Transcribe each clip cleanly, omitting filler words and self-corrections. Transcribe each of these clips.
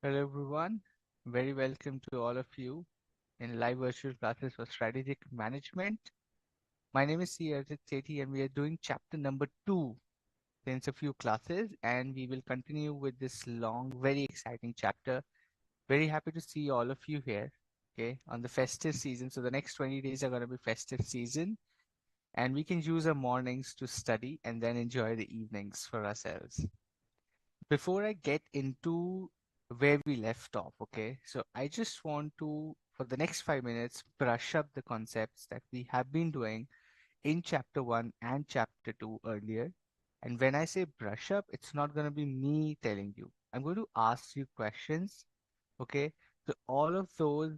Hello everyone, very welcome to all of you in live virtual classes for strategic management. My name is Ch2 and we are doing chapter number 2 since a few classes, and we will continue with this long, very exciting chapter. Very happy to see all of you here, okay, on the festive season. So the next 20 days are going to be festive season, and we can use our mornings to study and then enjoy the evenings for ourselves. Before I get into where we left off, okay, so I just want to, for the next 5 minutes, brush up the concepts that we have been doing in chapter 1 and chapter 2 earlier. And when I say brush up, it's not going to be me telling you. I'm going to ask you questions, okay? So all of those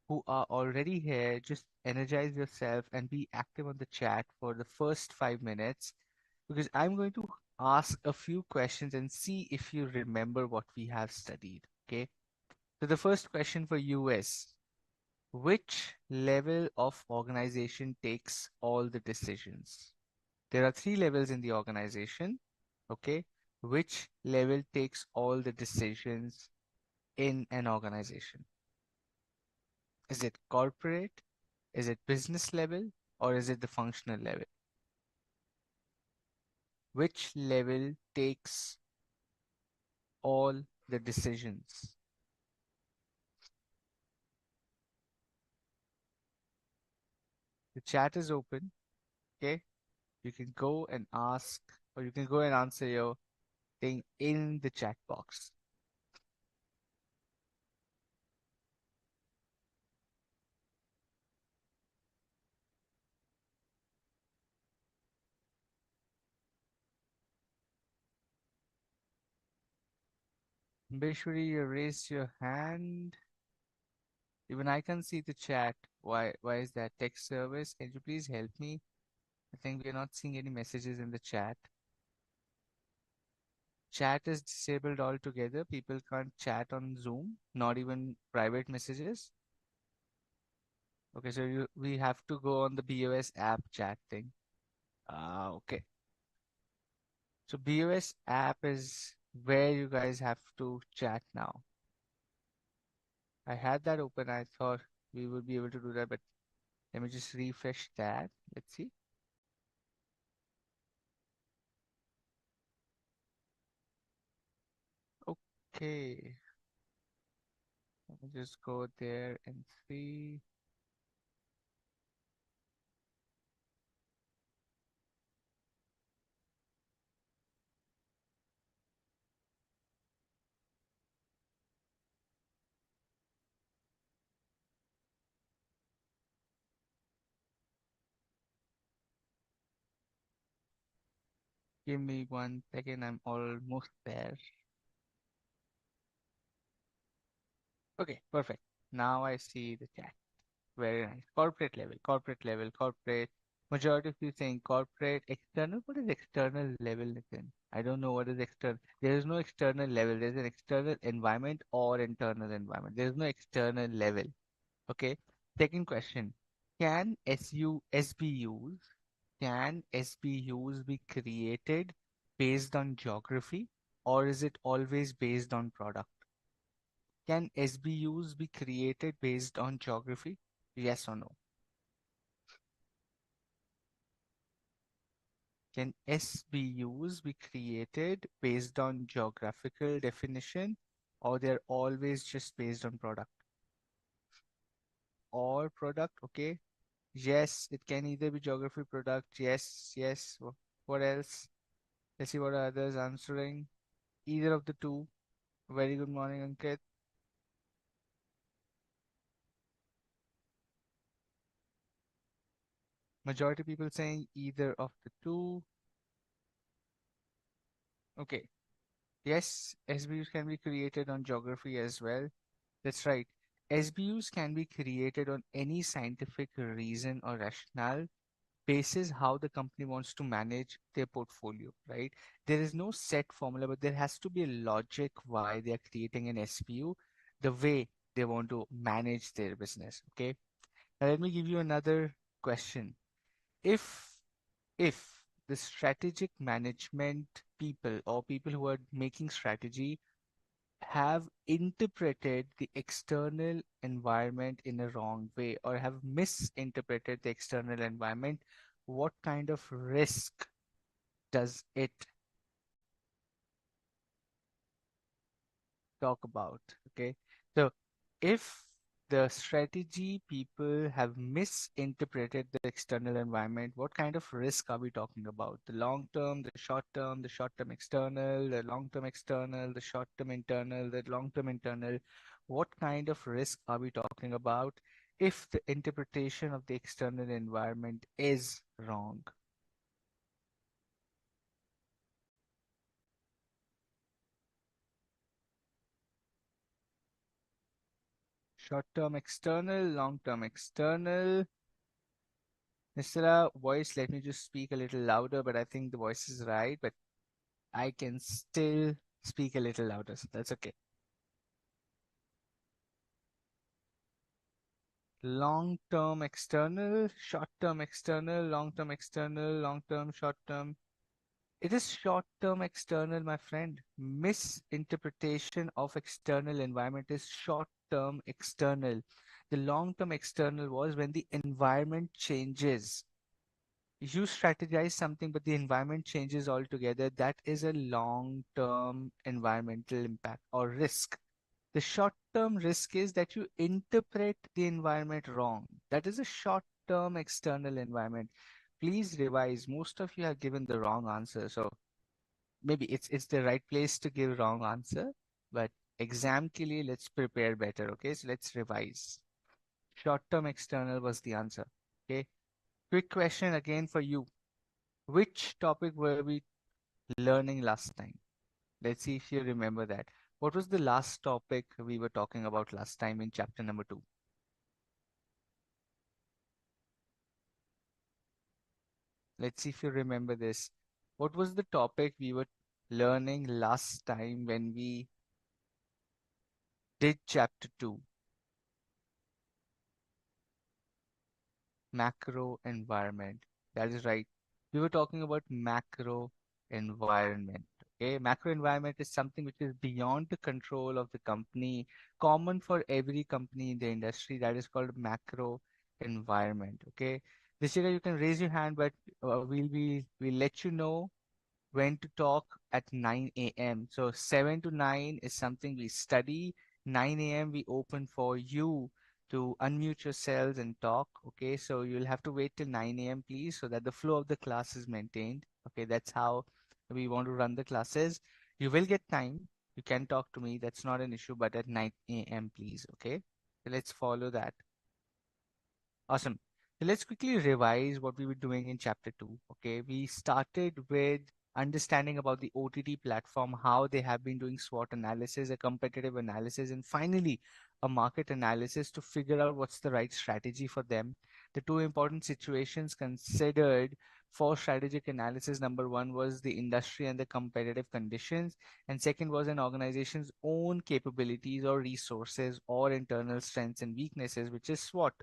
who are already here, just energize yourself and be active on the chat for the first 5 minutes, because I'm going to ask a few questions and see if you remember what we have studied. Okay. So the first question for you is, which level of organization takes all the decisions? There are three levels in the organization. Okay. Which level takes all the decisions in an organization? Is it corporate? Is it business level? Or is it the functional level? Which level takes all the decisions? The chat is open. Okay. You can go and ask, or you can go and answer your thing in the chat box. Bishwari, you raised your hand. Even I can see the chat. Why is that? Text service? Can you please help me? I think we are not seeing any messages in the chat. Chat is disabled altogether. People can't chat on Zoom, not even private messages. Okay, so we have to go on the BOS app chat thing. Okay. So BOS app is where you guys have to chat now. I had that open. I thought we would be able to do that, but let me just refresh that. Let's see. Okay. Let me just go there and see. Give me 1 second. I'm almost there. Okay, perfect. Now I see the chat. Very nice. Corporate level, corporate level, corporate. Majority of you saying corporate, external. What is external level, Nitin? I don't know what is external. There is no external level. There's an external environment or internal environment. There is no external level. Okay. Second question. Can SBUs, can SBUs be created based on geography, or is it always based on product? Can SBUs be created based on geography? Yes or no? Can SBUs be created based on geographical definition, or they're always just based on product? Or product, okay. Yes, it can either be geography, product. Yes, yes. What else? Let's see what are others answering. Either of the two. Very good morning, Ankit. Majority people saying either of the two. Okay. Yes, SBUs can be created on geography as well. That's right. SBUs can be created on any scientific reason or rationale basis how the company wants to manage their portfolio, right? There is no set formula, but there has to be a logic why they are creating an SBU, the way they want to manage their business. Okay. Now let me give you another question. If if the strategic management people or people who are making strategy have interpreted the external environment in a wrong way or have misinterpreted the external environment, what kind of risk does it talk about? Okay. So if the strategy people have misinterpreted the external environment, what kind of risk are we talking about? The long term, the short term external, the long term external, the short term internal, the long term internal. What kind of risk are we talking about if the interpretation of the external environment is wrong? Short term external, long term external. Nisra, voice, let me just speak a little louder, but I think the voice is right, but I can still speak a little louder, so that's okay. Long term external, short term external, long term external, long term, short term. It is short term external, my friend. Misinterpretation of external environment is short term external. The long term external was when the environment changes. You strategize something, but the environment changes altogether. That is a long term environmental impact or risk. The short term risk is that you interpret the environment wrong. That is a short term external environment. Please revise. Most of you have given the wrong answer. So maybe it's the right place to give wrong answer, but exam ke liye, let's prepare better. Okay, so let's revise. Short term external was the answer. Okay, quick question again for you. Which topic were we learning last time? Let's see if you remember that. What was the last topic we were talking about last time in chapter number 2? Let's see if you remember this. What was the topic we were learning last time when we did chapter 2? Macro environment. That is right. We were talking about macro environment. Okay, macro environment is something which is beyond the control of the company, common for every company in the industry. That is called macro environment. Okay, Dishika, you can raise your hand, but we'll let you know when to talk at 9 a.m. So 7 to 9 is something we study. 9 a.m. we open for you to unmute yourselves and talk. Okay, so you'll have to wait till 9 a.m. please, so that the flow of the class is maintained. Okay, that's how we want to run the classes. You will get time. You can talk to me. That's not an issue, but at 9 a.m. please. Okay, so let's follow that. Awesome. So let's quickly revise what we were doing in chapter 2. Okay, we started with understanding about the OTT platform, how they have been doing SWOT analysis, a competitive analysis, and finally a market analysis to figure out what's the right strategy for them. The two important situations considered for strategic analysis, number one was the industry and the competitive conditions, and second was an organization's own capabilities or resources or internal strengths and weaknesses, which is SWOT.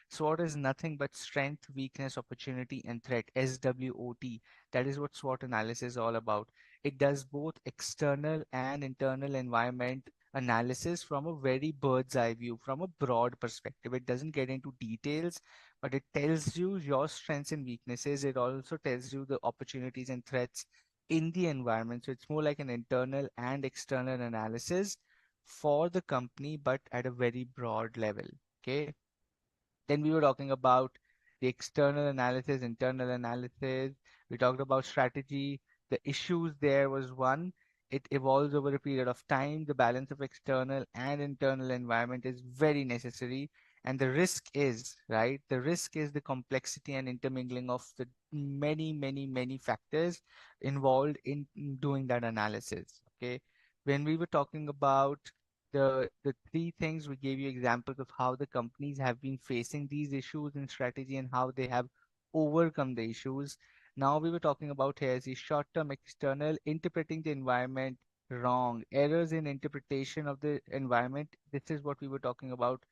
SWOT is nothing but strength, weakness, opportunity, and threat. SWOT. That is what SWOT analysis is all about. It does both external and internal environment analysis from a very bird's eye view, from a broad perspective. It doesn't get into details, but it tells you your strengths and weaknesses. It also tells you the opportunities and threats in the environment. So it's more like an internal and external analysis for the company, but at a very broad level. Okay. Then we were talking about the external analysis, internal analysis. We talked about strategy. The issues there was one, it evolves over a period of time. The balance of external and internal environment is very necessary. And the risk is, right? The risk is the complexity and intermingling of the many factors involved in doing that analysis. Okay. When we were talking about the three things, we gave you examples of how the companies have been facing these issues in strategy and how they have overcome the issues. Now we were talking about here is the short-term external interpreting the environment wrong, errors in interpretation of the environment. This is what we were talking about,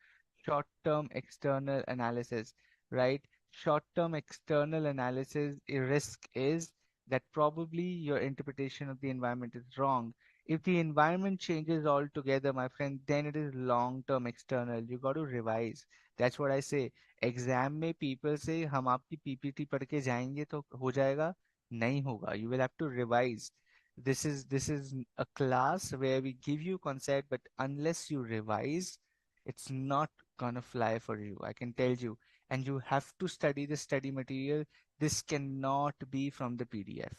short-term external analysis, right? Short-term external analysis risk is that probably your interpretation of the environment is wrong. If the environment changes altogether, my friend, then it is long term external. You got to revise. That's what I say. Exam में people say हम आपकी PPT पढ़ के जाएंगे तो हो जाएगा, नहीं होगा. You will have to revise. This is a class where we give you concept, but unless you revise, it's not gonna fly for you. I can tell you. And you have to study the study material. This cannot be from the PDF.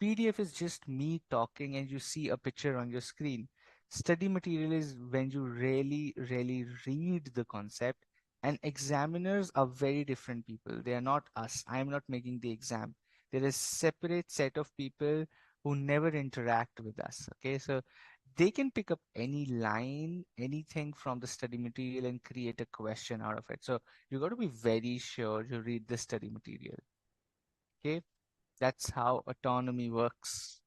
PDF is just me talking and you see a picture on your screen. Study material is when you really, really read the concept. And examiners are very different people. They are not us. I'm not making the exam. There is separate set of people who never interact with us. Okay, so they can pick up any line, anything from the study material and create a question out of it. So you got to be very sure you read the study material. Okay, that's how autonomy works.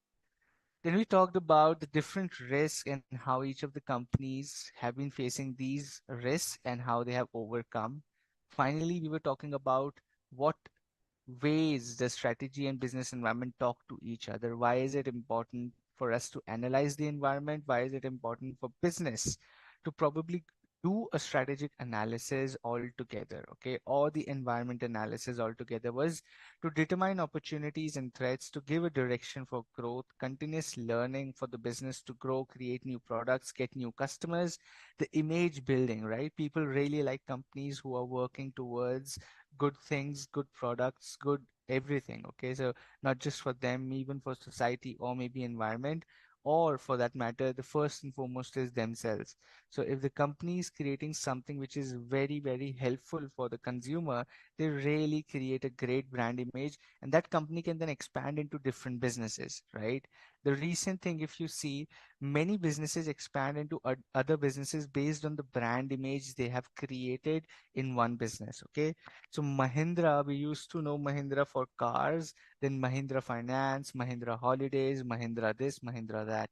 Then we talked about the different risks and how each of the companies have been facing these risks and how they have overcome. Finally, we were talking about what ways does strategy and business environment talk to each other? Why is it important for us to analyze the environment? Why is it important for business to probably do a strategic analysis altogether? Okay, or the environment analysis altogether was to determine opportunities and threats, to give a direction for growth, continuous learning for the business to grow, create new products, get new customers, the image building, right? People really like companies who are working towards good things, good products, good everything. Okay, so not just for them, even for society or maybe environment, or for that matter, the first and foremost is themselves. So if the company is creating something which is very, very helpful for the consumer, they really create a great brand image, and that company can then expand into different businesses, right? The recent thing, if you see, many businesses expand into other businesses based on the brand image they have created in one business. Okay, so Mahindra, we used to know Mahindra for cars, then Mahindra Finance, Mahindra Holidays, Mahindra this, Mahindra that,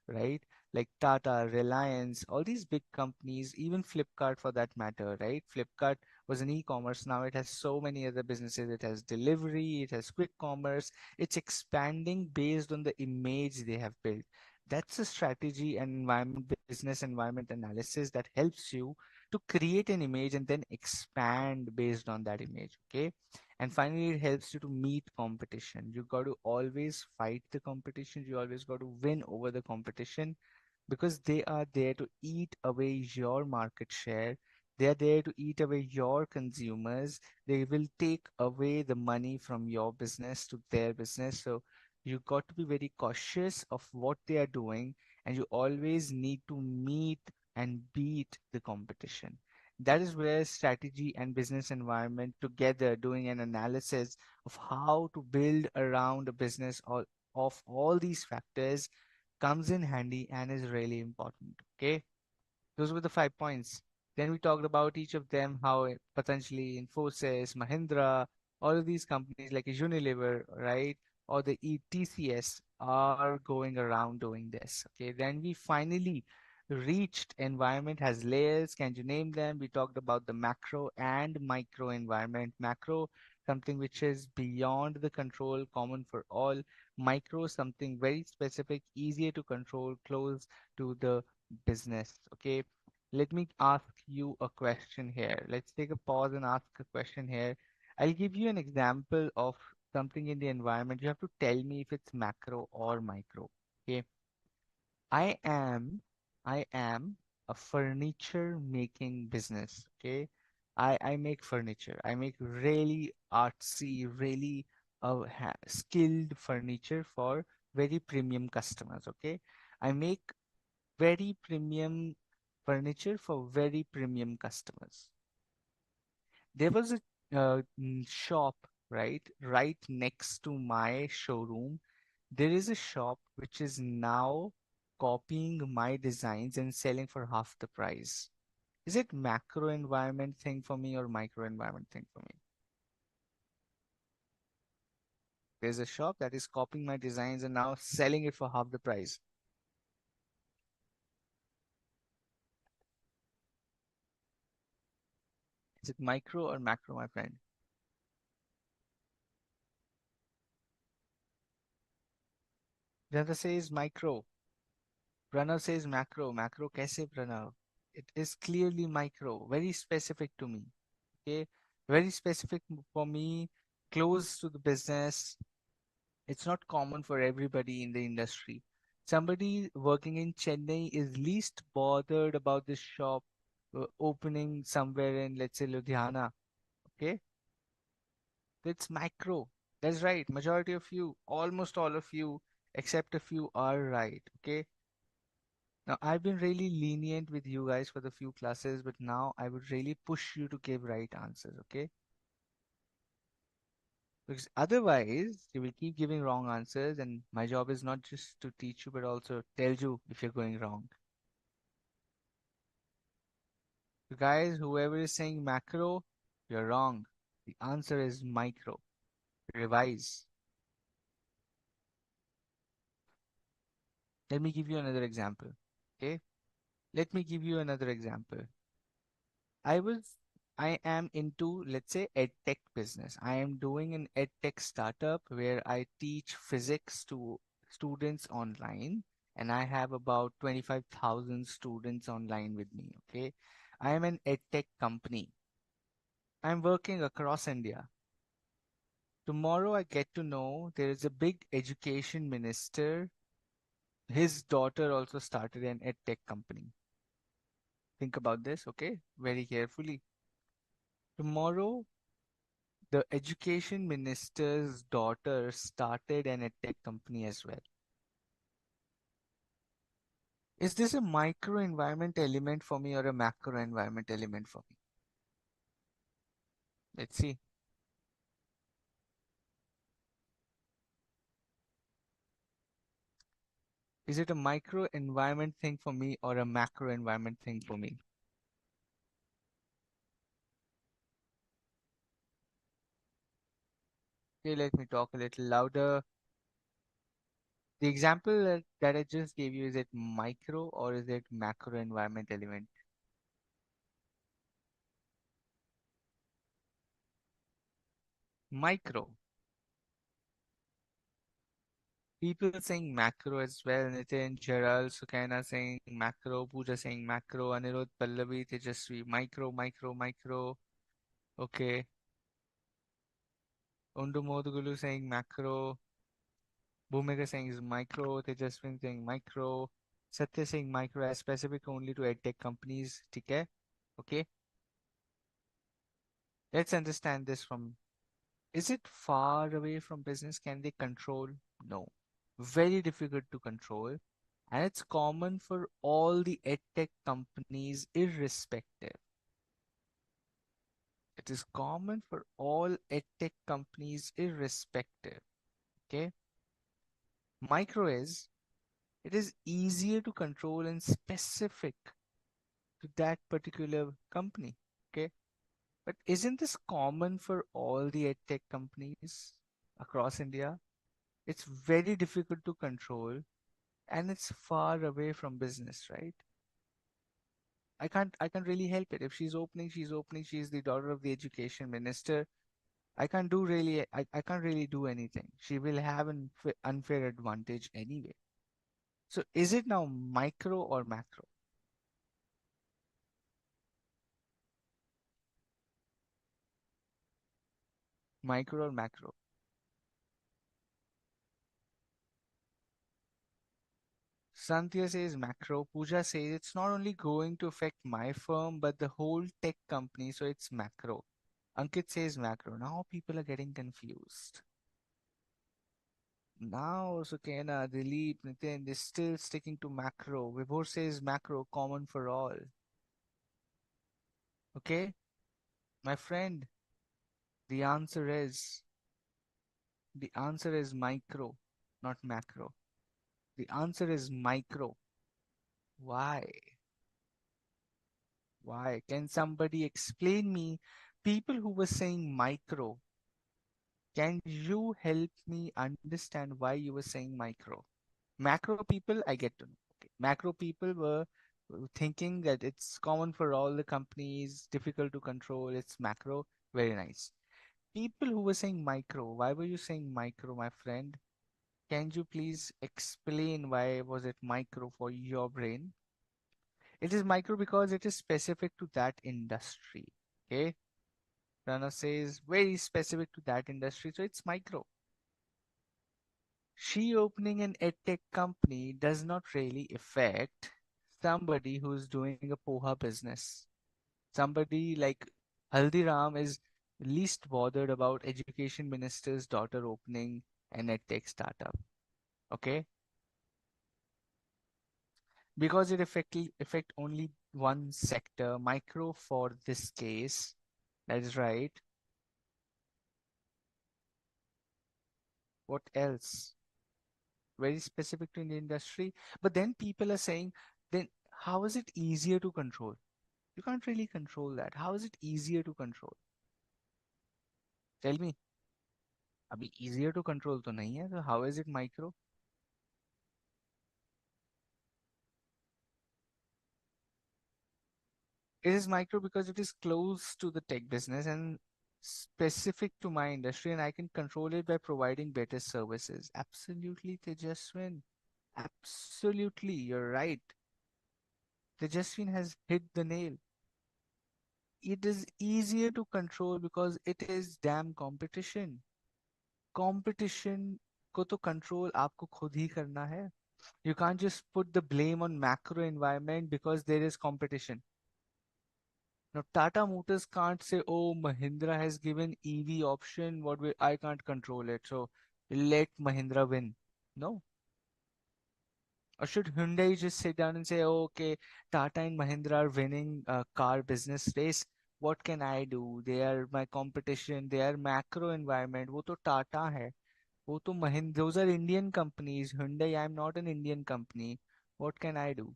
right? Like Tata, Reliance, all these big companies, even Flipkart for that matter, right? Flipkart was an e-commerce. Now it has so many other businesses. It has delivery, it has quick commerce. It's expanding based on the image they have built. That's a strategy and business environment analysis that helps you to create an image and then expand based on that image. Okay, and finally it helps you to meet competition. You got to always fight the competition, you always got to win over the competition, because they are there to eat away your market share. They are there to eat away your consumers. They will take away the money from your business to their business. So you got to be very cautious of what they are doing, and you always need to meet and beat the competition. That is where strategy and business environment together doing an analysis of how to build around a business of all these factors comes in handy and is really important. Okay, those were the 5 points. Then we talked about each of them, how potentially Infosys, Mahindra, all of these companies like Unilever, right, or the ETCS are going around doing this. Okay, then we finally reached environment has layers. Can you name them? We talked about the macro and micro environment. Macro, something which is beyond the control, common for all. Micro, something very specific, easier to control, close to the business. Okay, let me ask you a question here. Let's take a pause and ask a question here. I'll give you an example of something in the environment. You have to tell me if it's macro or micro. Okay, I am I am a furniture making business. Okay, I make furniture. I make really artsy, really skilled furniture for very premium customers. Okay, I make very premium furniture for very premium customers. There was a shop, right next to my showroom. There is a shop which is now copying my designs and selling for half the price. Is it macro environment thing for me or micro environment thing for me? There's a shop that is copying my designs and now selling it for half the price. Is it micro or macro, my friend? The other says micro. Pranav says macro. Macro kaise Pranav? It is clearly micro. Very specific to me. Okay. Very specific for me. Close to the business. It's not common for everybody in the industry. Somebody working in Chennai is least bothered about this shop opening somewhere in, let's say, Ludhiana. Okay. It's macro. That's right. Majority of you, almost all of you, except a few are right. Okay. Now, I've been really lenient with you guys for the few classes, but now I would really push you to give right answers. Okay. Because otherwise, you will keep giving wrong answers, and my job is not just to teach you, but also tell you if you're going wrong. So, guys, whoever is saying macro, you're wrong. The answer is micro. Revise. Let me give you another example. Okay. Let me give you another example. I was I am into, let's say, edtech business. I am doing an edtech startup where I teach physics to students online, and I have about 25,000 students online with me. Okay. I am an edtech company. I'm working across India. Tomorrow I get to know there is a big education minister. His daughter also started an edtech company. Think about this, okay? Very carefully. Tomorrow the education minister's daughter started an edtech company as well. Is this a micro environment element for me or a macro environment element for me? Let's see. Is it a micro environment thing for me or a macro environment thing for me? Okay, let me talk a little louder. The example that I just gave you, is it micro or is it macro environment element? Micro. People saying macro as well. Nitin, Gerald, Sukaina saying macro, Pooja saying macro, Anirudh, Pallavi, Tejasvi, micro, micro, micro. Okay. Undu Modugulu saying macro, Bhumika saying is micro, Tejasvi saying micro, Satya saying micro as specific only to edtech companies. Okay. Okay. Let's understand this from, is it far away from business? Can they control? No. Very difficult to control. And it's common for all the edtech companies, irrespective. It is common for all edtech companies, irrespective. Okay. Micro is, it is easier to control and specific to that particular company. Okay. But isn't this common for all the edtech companies across India? It's very difficult to control and it's far away from business, right? I can't really help it. If she's opening, she's the daughter of the education minister. I can't really do anything. She will have an unfair advantage anyway. So is it now micro or macro? Micro or macro? Santhya says macro. Pooja says it's not only going to affect my firm but the whole tech company, so it's macro. Ankit says macro. Now people are getting confused. Now Sukena, Dilip, Nitin, they're still sticking to macro. Vibhor says macro, common for all. Okay, my friend, the answer is the answer is micro, not macro. The answer is micro. Why? Why? Can somebody explain me? People who were saying micro, can you help me understand why you were saying micro? Macro people, I get to know. Okay. Macro people were thinking that it's common for all the companies, difficult to control, it's macro, very nice. People who were saying micro, why were you saying micro, my friend? Can you please explain why was it micro for your brain? It is micro because it is specific to that industry. Okay. Rana says very specific to that industry, so it's micro. She opening an edtech company does not really affect somebody who's doing a poha business. Somebody like Haldiram is least bothered about education minister's daughter opening an edtech startup. Okay, because it affect only one sector, micro for this case. That is right. What else? Very specific to the industry. But then people are saying, then how is it easier to control? You can't really control that. How is it easier to control? Tell me. अभी easier to control तो नहीं है, so how is it micro? It is micro because it is close to the tech business and specific to my industry, and I can control it by providing better services. Absolutely, Tejaswin. Absolutely, you're right. Tejaswin has hit the nail. It is easier to control because it is damn competition. Competition को तो control आपको खुद ही करना है. You can't just put the blame on macro environment because there is competition. Now Tata Motors can't say, "Oh, Mahindra has given EV option. I can't control it, so let Mahindra win." No. Or should Hyundai just sit down and say, "Oh, okay, Tata and Mahindra are winning a car business race. What can I do? They are my competition. They are macro environment. वो तो Tata है. वो तो Mahindra. Those are Indian companies. Hyundai, I'm not an Indian company. What can I do?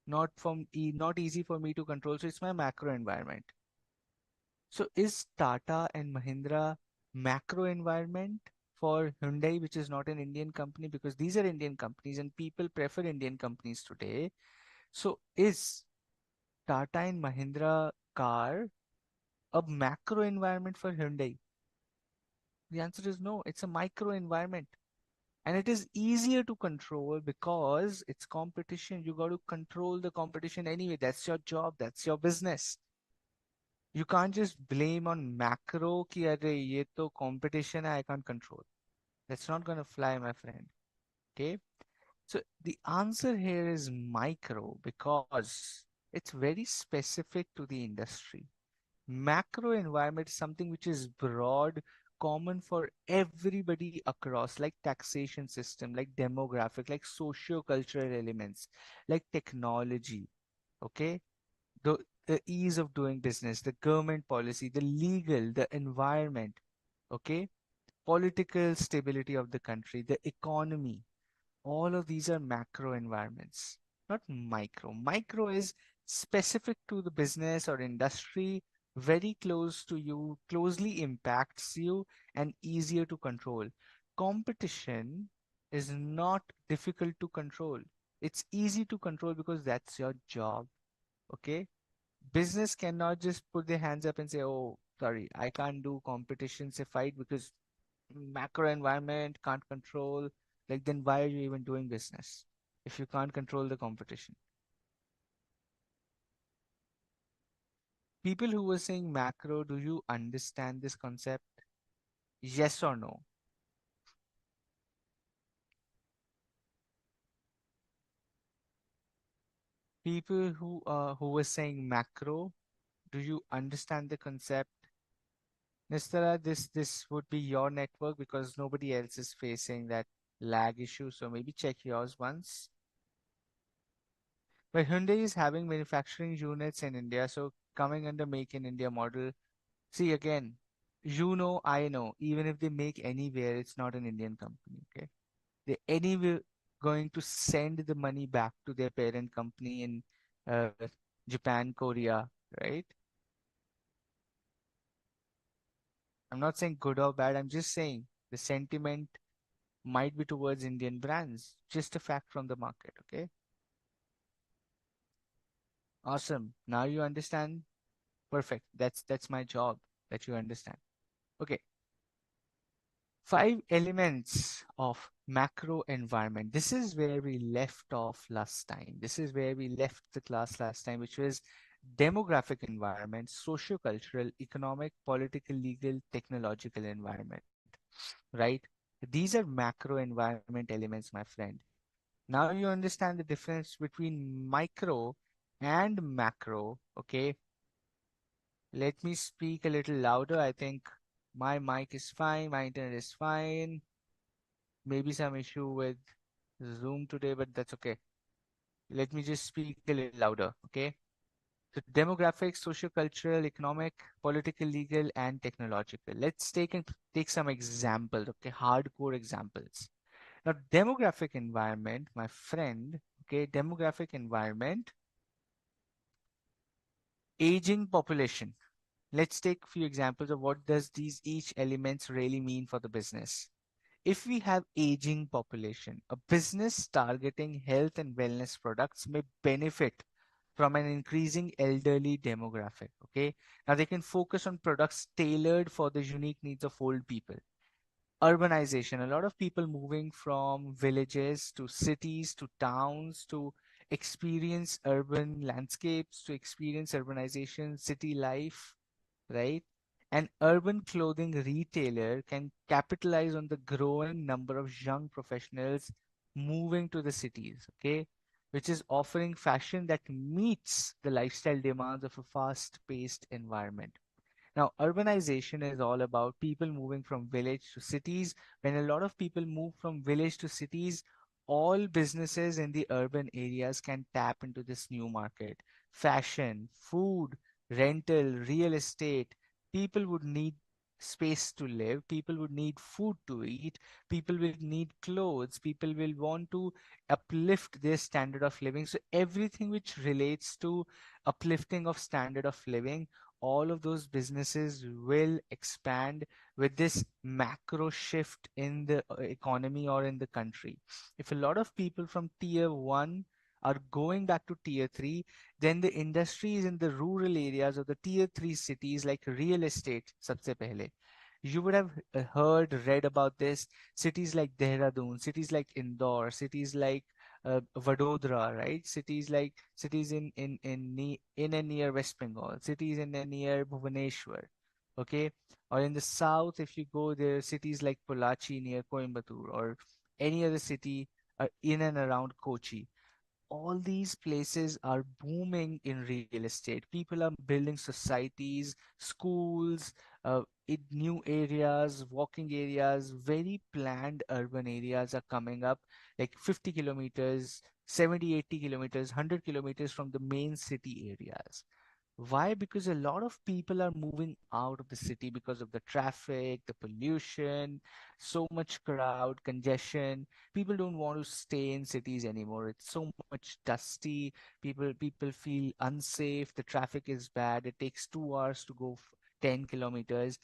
Not easy for me to control. So it's my macro environment." So is Tata and Mahindra macro environment for Hyundai, which is not an Indian company, because these are Indian companies and people prefer Indian companies today. So is Tata and Mahindra car a macro environment for Hyundai? The answer is no, it's a micro environment. And it is easier to control because it's competition. You got to control the competition anyway. That's your job, that's your business. You can't just blame on macro कि अरे ये तो competition है, I can't control. That's not gonna fly, my friend. Okay. So the answer here is micro because it's very specific to the industry. Macro environment is something which is broad, common for everybody across, like taxation system, like demographic, like socio-cultural elements, like technology. Okay, the ease of doing business, the government policy, the legal, the environment, okay, political stability of the country, the economy. All of these are macro environments, not micro. Micro is specific to the business or industry, very close to you, closely impacts you, and easier to control. Competition is not difficult to control. It's easy to control because that's your job. Okay, business cannot just put their hands up and say, "Oh, sorry, I can't do competitions if fight because macro environment can't control." Like, then why are you even doing business if you can't control the competition? People who were saying macro, do you understand this concept? Yes or no? People who were saying macro, do you understand the concept? Nistara, this would be your network because nobody else is facing that lag issue. So maybe check yours once. But Hyundai is having manufacturing units in India, so coming under Make in India model. See again, you know, I know, even if they make anywhere, it's not an Indian company. Okay, they anyway going to send the money back to their parent company in uh, Japan, Korea, right? I'm not saying good or bad. I'm just saying the sentiment might be towards Indian brands. Just a fact from the market. Okay, awesome. Now you understand. Perfect. That's my job. That you understand. Okay. Five elements of macro environment. This is where we left off last time. This is where we left the class last time, which was demographic environment, socio-cultural, economic, political, legal, technological environment, right? These are macro environment elements, my friend. Now you understand the difference between micro and macro, okay? Let me speak a little louder. I think my mic is fine, my internet is fine. Maybe some issue with Zoom today, but that's okay. Let me just speak a little louder, okay? So demographics, socio-cultural, economic, political, legal, and technological. Let's take some examples, okay? Hardcore examples. Now, demographic environment, my friend, okay, demographic environment, aging population. Let's take a few examples of what does these each elements really mean for the business. If we have aging population, a business targeting health and wellness products may benefit from an increasing elderly demographic. Okay. Now they can focus on products tailored for the unique needs of old people. Urbanization, a lot of people moving from villages to cities to towns to experience urban landscapes, to experience urbanization, city life, right? An urban clothing retailer can capitalize on the growing number of young professionals moving to the cities, okay? Which is offering fashion that meets the lifestyle demands of a fast paced environment. Now, urbanization is all about people moving from village to cities. When a lot of people move from village to cities, all businesses in the urban areas can tap into this new market. Fashion, food, rental, real estate. People would need space to live. People would need food to eat. People will need clothes. People will want to uplift their standard of living. So, everything which relates to uplifting of standard of living, all of those businesses will expand with this macro shift in the economy or in the country. If a lot of people from tier 1 are going back to tier 3, then the industries in the rural areas of the tier 3 cities like real estate, sabse pehle, you would have heard, read about this. Cities like Dehradun, cities like Indore, cities like Vadodara, right? Cities in and near West Bengal, cities in and near Bhubaneswar, okay? Or in the south, if you go there, cities like Polachi near Coimbatore, or any other city in and around Kochi. All these places are booming in real estate. People are building societies, schools, in new areas, walking areas, very planned urban areas are coming up, like 50 kilometers, 70, 80 kilometers, 100 kilometers from the main city areas. Why? Because a lot of people are moving out of the city because of the traffic, the pollution, so much crowd, congestion. People don't want to stay in cities anymore. It's so much dusty. People feel unsafe. The traffic is bad. It takes 2 hours to go 10 kilometers.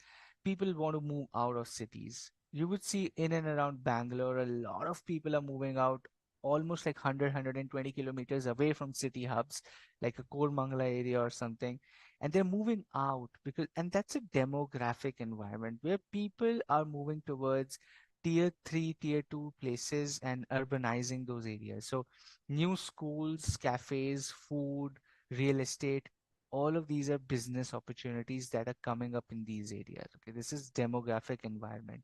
People want to move out of cities. You would see in and around Bangalore, a lot of people are moving out almost like 100 kilometers away from city hubs like a Kormangla area or something, and they're moving out because, and that's a demographic environment where people are moving towards tier 3, tier 2 places and urbanizing those areas. So new schools, cafes, food, real estate, all of these are business opportunities that are coming up in these areas. Okay, this is demographic environment.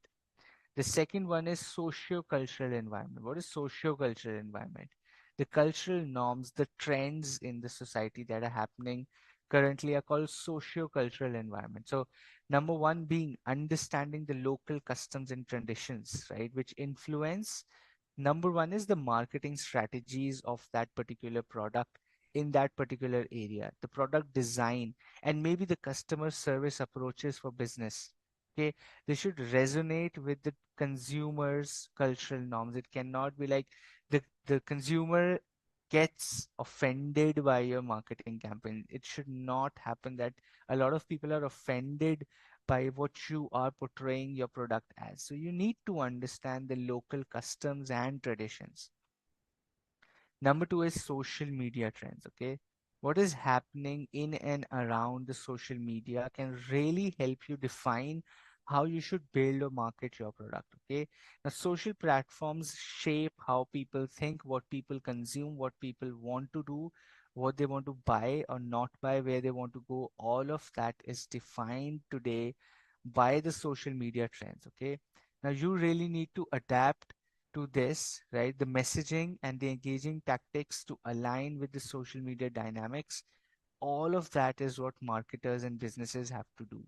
The second one is socio-cultural environment. What is socio-cultural environment? The cultural norms, the trends in the society that are happening currently are called socio-cultural environment. So number one being understanding the local customs and traditions, right, which influence. Number one is the marketing strategies of that particular product in that particular area, the product design, and maybe the customer service approaches for business. Okay, they should resonate with the consumer's cultural norms. It cannot be like the consumer gets offended by your marketing campaign. It should not happen that a lot of people are offended by what you are portraying your product as. So you need to understand the local customs and traditions. Number two is social media trends. Okay. What is happening in and around the social media can really help you define how you should build or market your product. Okay, now social platforms shape how people think, what people consume, what people want to do, what they want to buy or not buy, where they want to go. All of that is defined today by the social media trends. Okay, now you really need to adapt to this, right? The messaging and the engaging tactics to align with the social media dynamics. All of that is what marketers and businesses have to do.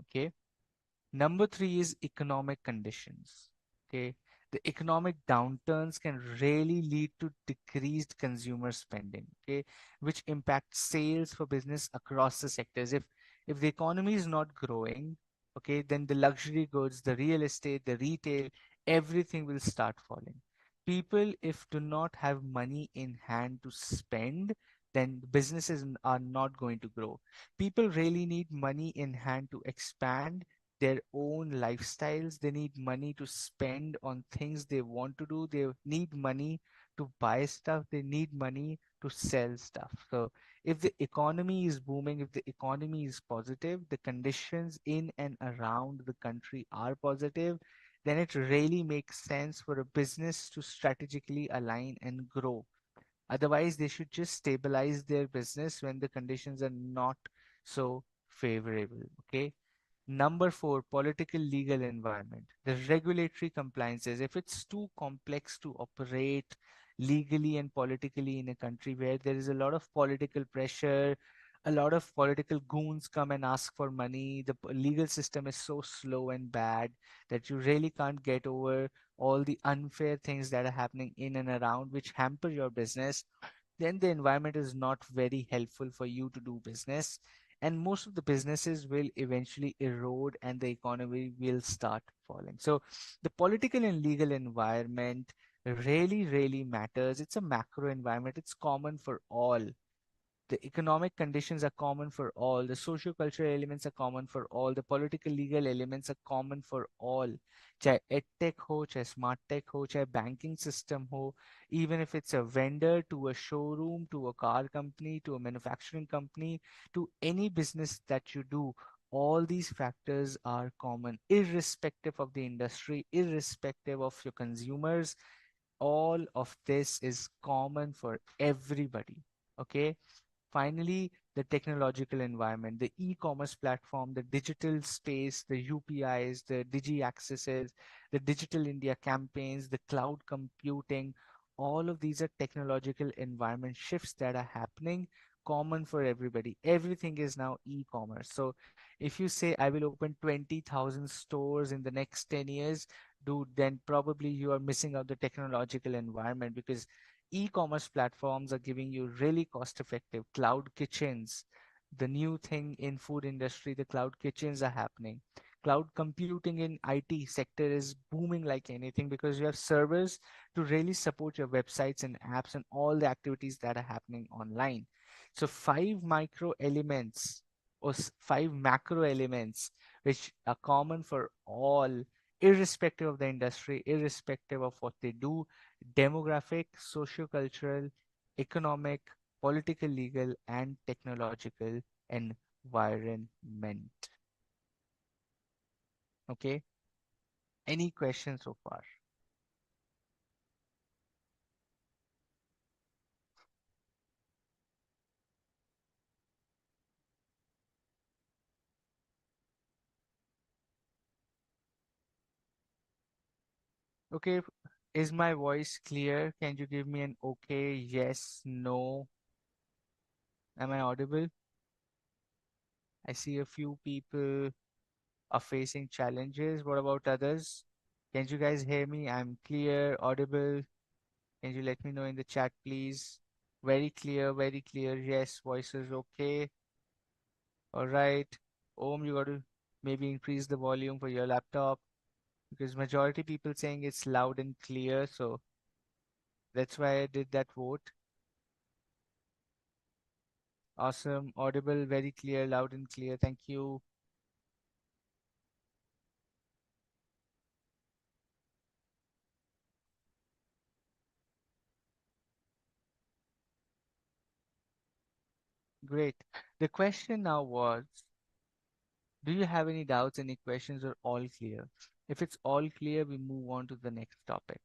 Okay, number three is economic conditions. Okay. The economic downturns can really lead to decreased consumer spending, okay, which impacts sales for business across the sectors. If the economy is not growing, okay, then the luxury goods, the real estate, the retail, everything will start falling. People, if do not have money in hand to spend, then businesses are not going to grow. People really need money in hand to expand their own lifestyles. They need money to spend on things they want to do. They need money to buy stuff. They need money to sell stuff. So if the economy is booming, if the economy is positive, the conditions in and around the country are positive, then it really makes sense for a business to strategically align and grow. Otherwise, they should just stabilize their business when the conditions are not so favorable. Okay. Number four, political legal environment. The regulatory compliances. If it's too complex to operate legally and politically in a country where there is a lot of political pressure, a lot of political goons come and ask for money, the legal system is so slow and bad that you really can't get over all the unfair things that are happening in and around, which hamper your business, then the environment is not very helpful for you to do business. And most of the businesses will eventually erode and the economy will start falling. So the political and legal environment really, really matters. It's a macro environment, it's common for all. The economic conditions are common for all. The socio-cultural elements are common for all. The political legal elements are common for all. चाहे edtech हो, चाहे smart tech हो, चाहे banking system हो, even if it's a vendor to a showroom, to a car company, to a manufacturing company, to any business that you do, all these factors are common, irrespective of the industry, irrespective of your consumers. All of this is common for everybody. Okay. Finally, the technological environment, the e-commerce platform, the digital space, the UPIs, the digi accesses, the digital India campaigns, the cloud computing, all of these are technological environment shifts that are happening, common for everybody. Everything is now e-commerce. So if you say I will open 20,000 stores in the next 10 years, dude, then probably you are missing out the technological environment, because e-commerce platforms are giving you really cost-effective cloud kitchens. The new thing in food industry, the cloud kitchens are happening. Cloud computing in IT sector is booming like anything, because you have servers to really support your websites and apps and all the activities that are happening online. So five micro elements or five macro elements which are common for all, irrespective of the industry, irrespective of what they do: demographic, socio-cultural, economic, political, legal, and technological environment. Okay. Any questions so far? Okay. Is my voice clear? Can you give me an okay, yes, no? Am I audible? I see a few people are facing challenges. What about others? Can you guys hear me? I'm clear, audible. Can you let me know in the chat, please? Very clear, very clear. Yes, voice is okay. All right. Om, you got to maybe increase the volume for your laptop, because majority people saying it's loud and clear. So that's why I did that vote. Awesome. Audible, very clear, loud and clear. Thank you. Great. The question now was, Do you have any doubts, any questions, or all clear? If it's all clear, we move on to the next topic.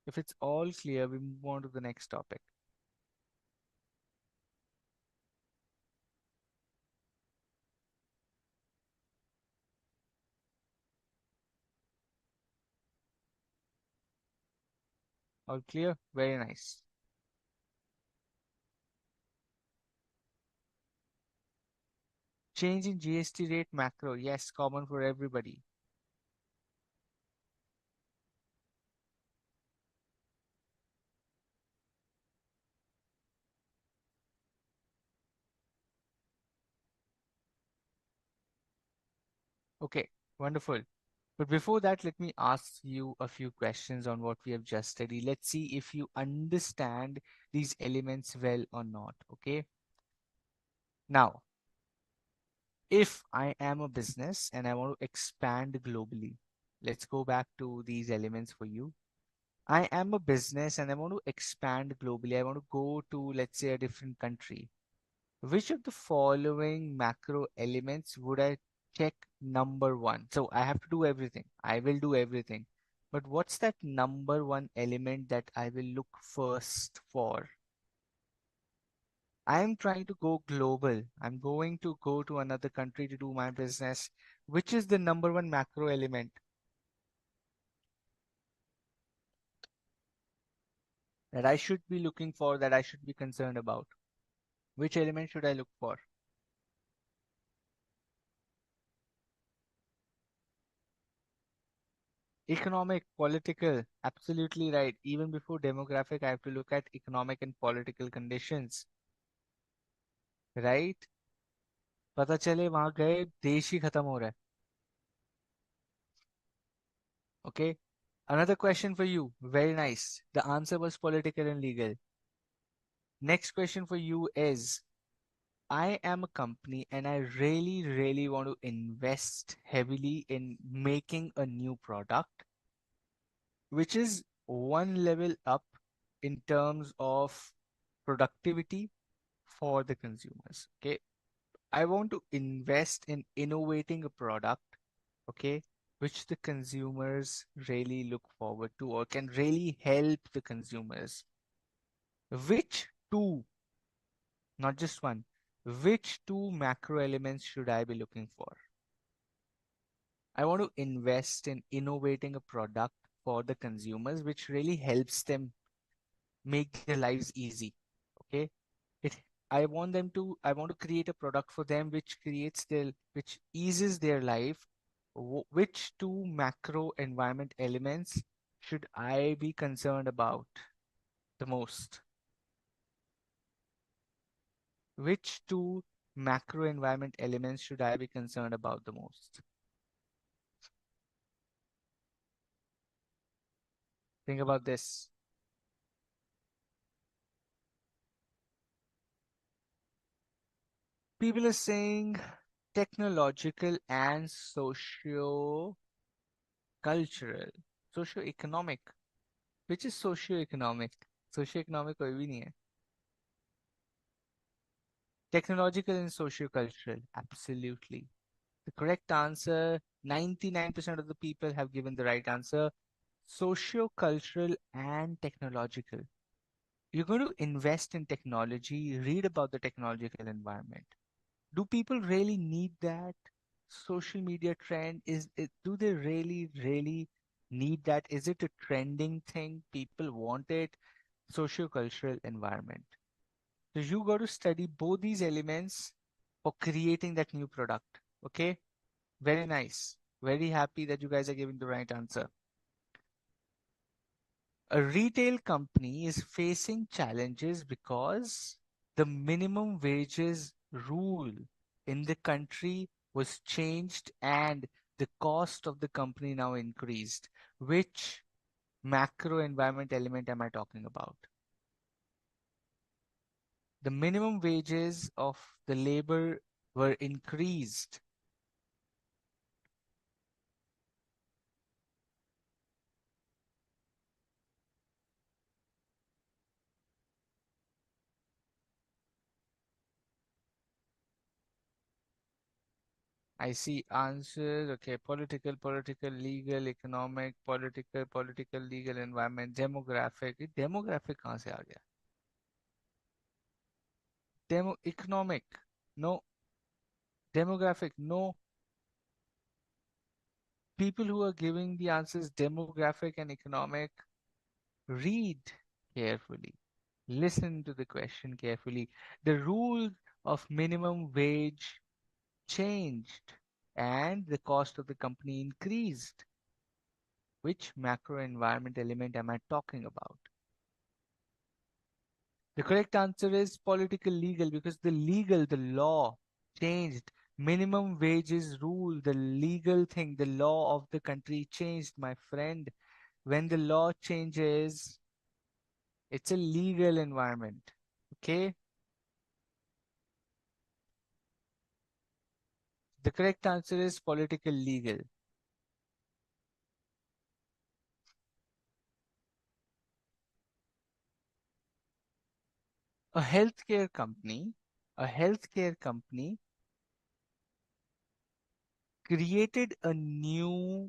If it's all clear, we move on to the next topic. All clear? Very nice. Change in GST rate macro. Yes, common for everybody. Okay, wonderful. But before that, let me ask you a few questions on what we have just studied. Let's see if you understand these elements well or not. Okay. Now, if I am a business and I want to expand globally, let's go back to these elements for you. I am a business and I want to expand globally. I want to go to, let's say, a different country. Which of the following macro elements would I check number one? So I have to do everything. I will do everything. But what's that number one element that I will look first for? I am trying to go global. I'm going to go to another country to do my business. Which is the number one macro element that I should be looking for, that I should be concerned about? Which element should I look for? Economic, political, absolutely right. Even before demographic, I have to look at economic and political conditions, right? पता चले वहां गए देश ही खत्म हो रहा है. Okay. Another question for you. Very nice. The answer was political and legal. Next question for you is, I am a company and I really, really want to invest heavily in making a new product, which is one level up in terms of productivity for the consumers. Okay. I want to invest in innovating a product, okay, which the consumers really look forward to or can really help the consumers. Which two, not just one, which two macro elements should I be looking for? I want to invest in innovating a product for the consumers, which really helps them make their lives easy. Okay. It, I want to create a product for them which eases their life. Which two macro environment elements should I be concerned about the most? Which two macro environment elements should I be concerned about the most? Think about this. People are saying technological and socio-cultural, socio-economic. Which is socio-economic? Socio-economic कोई भी नहीं है. Technological and socio-cultural. Absolutely. The correct answer, 99% of the people have given the right answer. Socio-cultural and technological. You're going to invest in technology, read about the technological environment. Do people really need that? Social media trend, do they really, really need that? Is it a trending thing? People want it. Socio-cultural environment. So you got to study both these elements for creating that new product. Okay. Very nice. Very happy that you guys are giving the right answer. A retail company is facing challenges because the minimum wages rule in the country was changed and the cost of the company now increased. Which macro environment element am I talking about? The minimum wages of the labor were increased. I see answers. Okay, political, legal, economic, political, legal, environment, demographic. ये demographic कहाँ से आ गया? Economic, no. Demographic, no. People who are giving the answers demographic and economic, read carefully. Listen to the question carefully. The rule of minimum wage changed and the cost of the company increased. Which macro environment element am I talking about? The correct answer is political legal because the law changed. Minimum wages rule, the legal thing, the law of the country changed, my friend. When the law changes, it's a legal environment. Okay? The correct answer is political legal. A healthcare company, a healthcare company created a new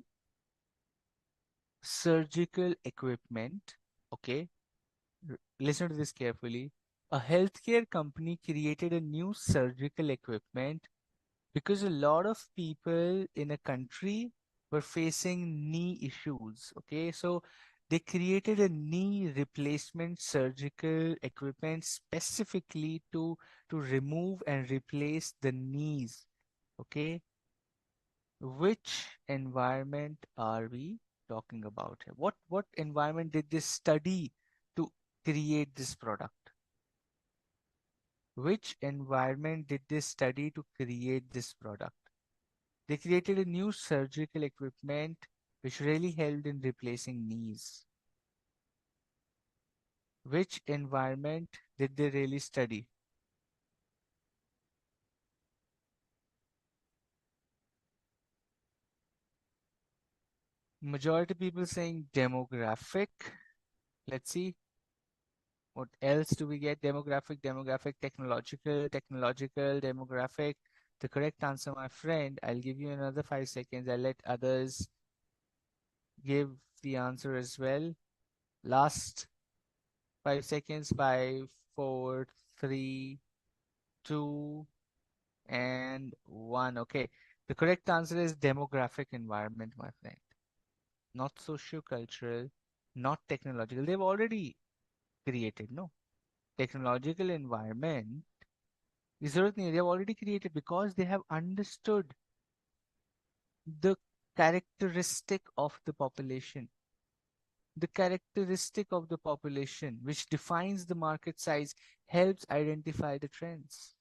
surgical equipment. Okay, listen to this carefully. A healthcare company created a new surgical equipment because a lot of people in a country were facing knee issues. Okay, so they created a knee replacement surgical equipment specifically to remove and replace the knees. Okay, which environment are we talking about here? What environment did they study to create this product? Which environment did they study to create this product? They created a new surgical equipment which really helped in replacing knees. Which environment did they really study? Majority people saying demographic. Let's see. What else do we get? Demographic, technological, demographic. The correct answer, my friend, I'll give you another 5 seconds. I'll let others give the answer as well. Last 5 seconds. Five, four, three, two, and one. Okay. The correct answer is demographic environment, my friend. Not socio-cultural, not technological. They've already created, no? Technological environment की जरूरत नहीं है. They have already created because they have understood the characteristic of the population. The characteristic of the population, which defines the market size, helps identify the trends.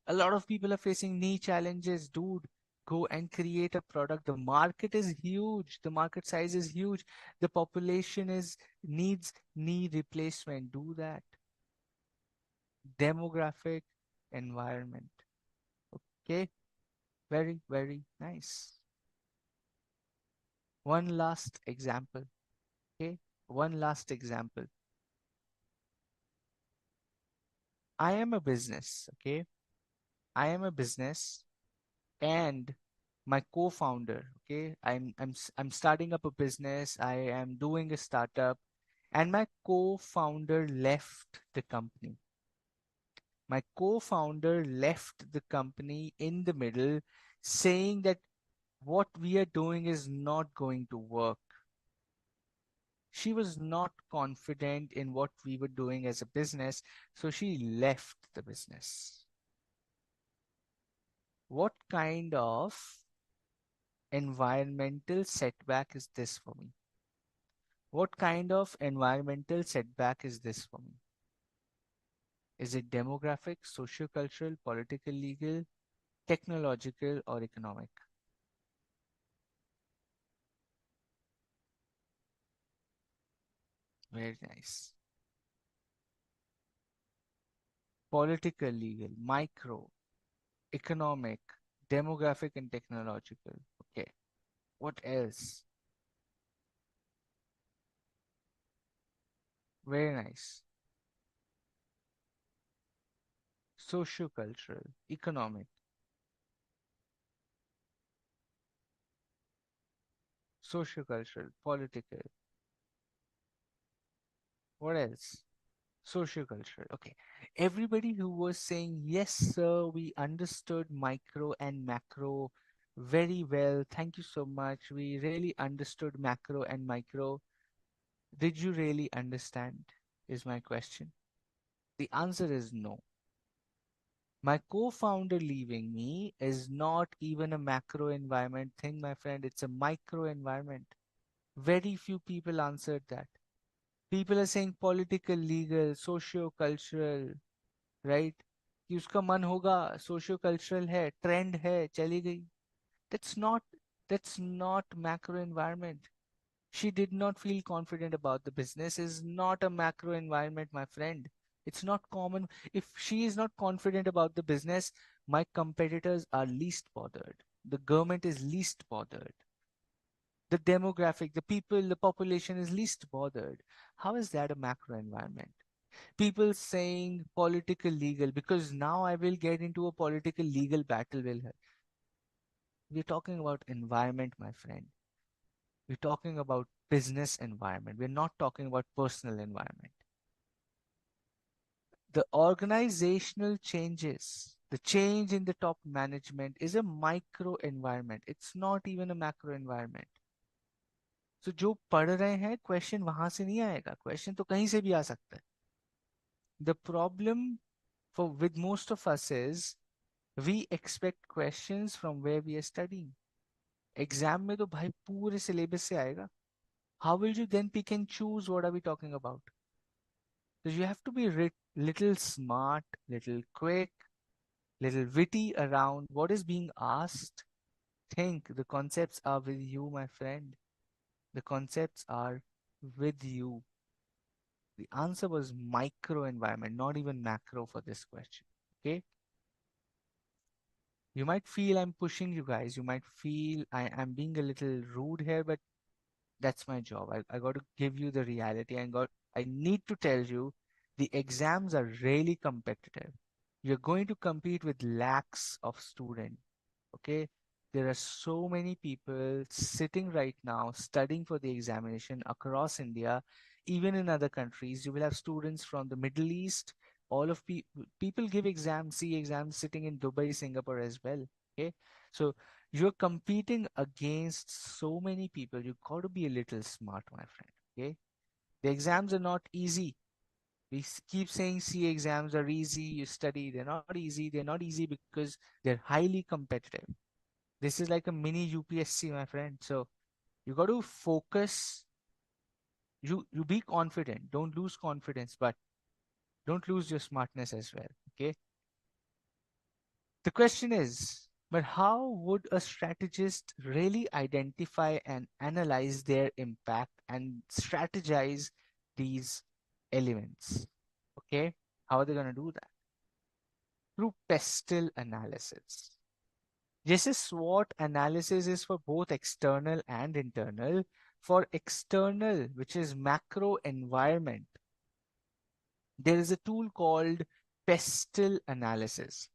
A lot of people are facing knee challenges. Dude, go and create a product. The market is huge. The market size is huge. The population is needs knee replacement. Do that. Demographic environment. Okay. Very, very nice. One last example. Okay. One last example. I am a business. Okay. I am a business and my co-founder. Okay. I'm starting up a business. I am doing a startup and my co-founder left the company. My co-founder left the company in the middle saying that what we are doing is not going to work. She was not confident in what we were doing as a business, so she left the business. What kind of environmental setback is this for me? What kind of environmental setback is this for me? Is it demographic, sociocultural, political, legal, technological, or economic? Very nice. Political, legal, micro, economic, demographic, and technological. Okay. What else? Very nice. Sociocultural, economic. sociocultural, political. What else? Sociocultural. Okay. Everybody who was saying, yes, sir, we understood micro and macro very well. Thank you so much. We really understood macro and micro. Did you really understand? Is my question. The answer is no. My co founder leaving me is not even a macro environment thing, my friend. It's a micro environment. Very few people answered that. People are saying political, legal, socio cultural, right कि उसका मन होगा socio cultural है trend है चली गई that's not macro environment. She did not feel confident about the business is not a macro environment, my friend. It's not common. If she is not confident about the business, my competitors are least bothered, the government is least bothered, the demographic, the people, the population is least bothered. How is that a macro environment? People saying political legal because now I will get into a political legal battle with her. We're talking about environment, my friend. We're talking about business environment. We're not talking about personal environment. The organizational changes, the change in the top management is a micro environment. It's not even a macro environment. So जो पढ़ रहे हैं question वहां से नहीं आएगा question तो कहीं से भी आ सकता है the problem for with most of us is we expect questions from where we are studying. Exam में तो भाई पूरे सिलेबस से आएगा. How will you then pick and choose what are we talking about? So you have to be little smart, little quick, little witty around what is being asked. Think the concepts are with you, my friend. The concepts are with you. The answer was micro environment, not even macro for this question. Okay. You might feel I'm pushing you guys. You might feel I'm being a little rude here, but that's my job. I got to give you the reality. I need to tell you the exams are really competitive. You're going to compete with lakhs of students. Okay. There are so many people sitting right now studying for the examination across India, even in other countries. You will have students from the Middle East. All of people give exams, see exams sitting in Dubai, Singapore as well. Okay. So you're competing against so many people. You got to be a little smart, my friend. Okay. The exams are not easy. We keep saying C exams are easy, you study. They're not easy. They're not easy because they're highly competitive. This is like a mini UPSC, my friend. So you got to focus. You be confident. Don't lose confidence, but don't lose your smartness as well. Okay. The question is, but how would a strategist really identify and analyze their impact and strategize these elements? Okay. How are they going to do that? Through pestle analysis. जैसे SWOT analysis is for both external and internal. For external, which is macro environment, there is a tool called pestle analysis.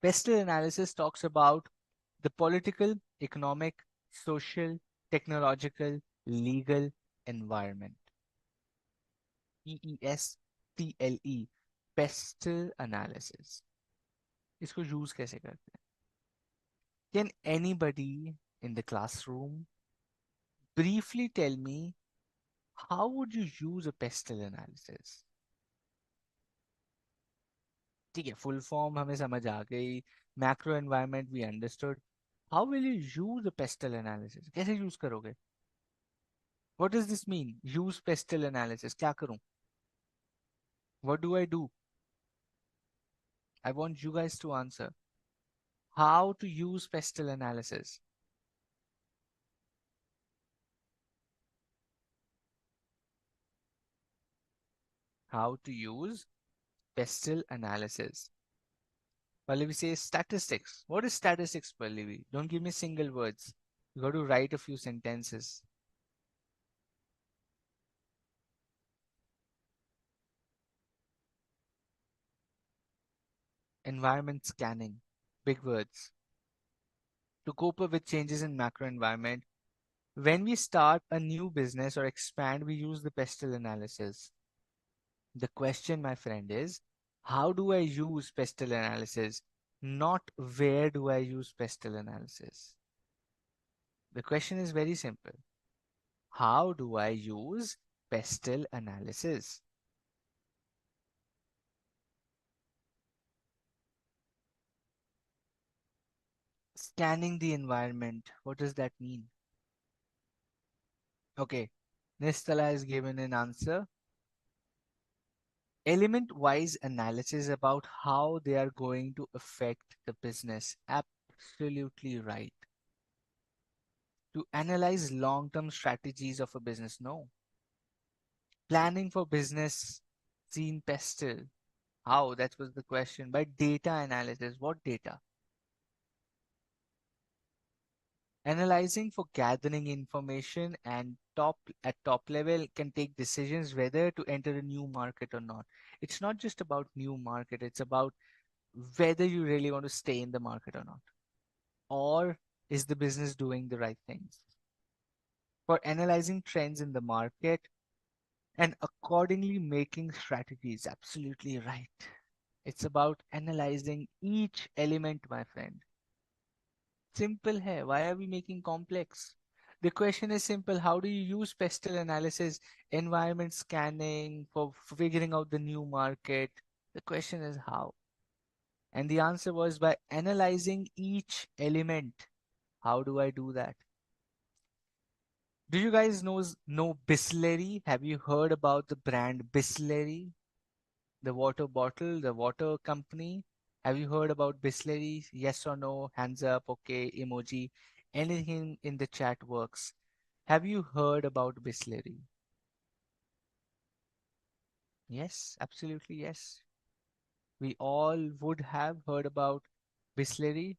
Pestle analysis talks about the political, economic, social, technological, legal environment. PESTLE, pestle analysis. इसको use कैसे करते हैं? Can anybody in the classroom briefly tell me how would you use a pestle analysis? ठीक है, full form हमें समझ आ गई, macro environment we understood. How will you use a pestle analysis? कैसे use करोगे? What does this mean? Use pestle analysis. क्या करूं? What do I do? I want you guys to answer. How to use pestle analysis? How to use pestle analysis? Pallavi says statistics. What is statistics, Pallavi? Don't give me single words. You got to write a few sentences. Environment scanning. Big words. to cope up with changes in macro environment. When we start a new business or expand, we use the pestle analysis. The question, my friend, is how do I use pestle analysis? Not where do I use pestle analysis? The question is very simple. How do I use pestle analysis? Scanning the environment. What does that mean? Okay, Nistala has given an answer. Element wise analysis about how they are going to affect the business. Absolutely right. To analyze long term strategies of a business. No. Planning for business seen pestle. How? That was the question. By data analysis. What data? Analyzing for gathering information and top level can take decisions whether to enter a new market or not. It's not just about new market, it's about whether you really want to stay in the market or not, or is the business doing the right things. For analyzing trends in the market and accordingly making strategies. Absolutely right. It's about analyzing each element, my friend. Simple hai. Why are we making complex? The question is simple. How do you use pestle analysis, environment scanning for figuring out the new market? The question is how. And the answer was by analyzing each element. How do I do that? Do you guys know Bisleri? Have you heard about the brand Bisleri? The water bottle, the water company. Have you heard about Bisleri? Yes or no? Hands up, okay, emoji. Anything in the chat works. Have you heard about Bisleri? Yes, absolutely yes. We all would have heard about Bisleri.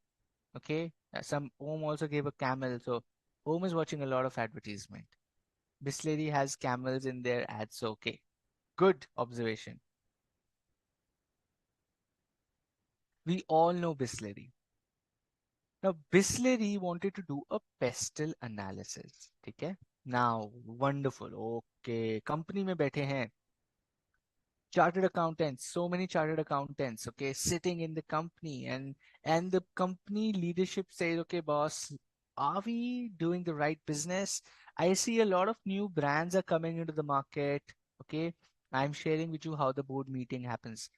Okay. Some Om also gave a camel, so Om is watching a lot of advertisement. Bisleri has camels in their ads, so okay. Good observation. We all know Bisleri. Now, Bisleri wanted to do a pestle analysis. ठीक है? Now, wonderful. Okay, company में बैठे हैं chartered accountants, so many chartered accountants, okay, sitting in the company, and the company leadership says, okay, boss, are we doing the right business? I see a lot of new brands are coming into the market. Okay, I'm sharing with you how the board meeting happens.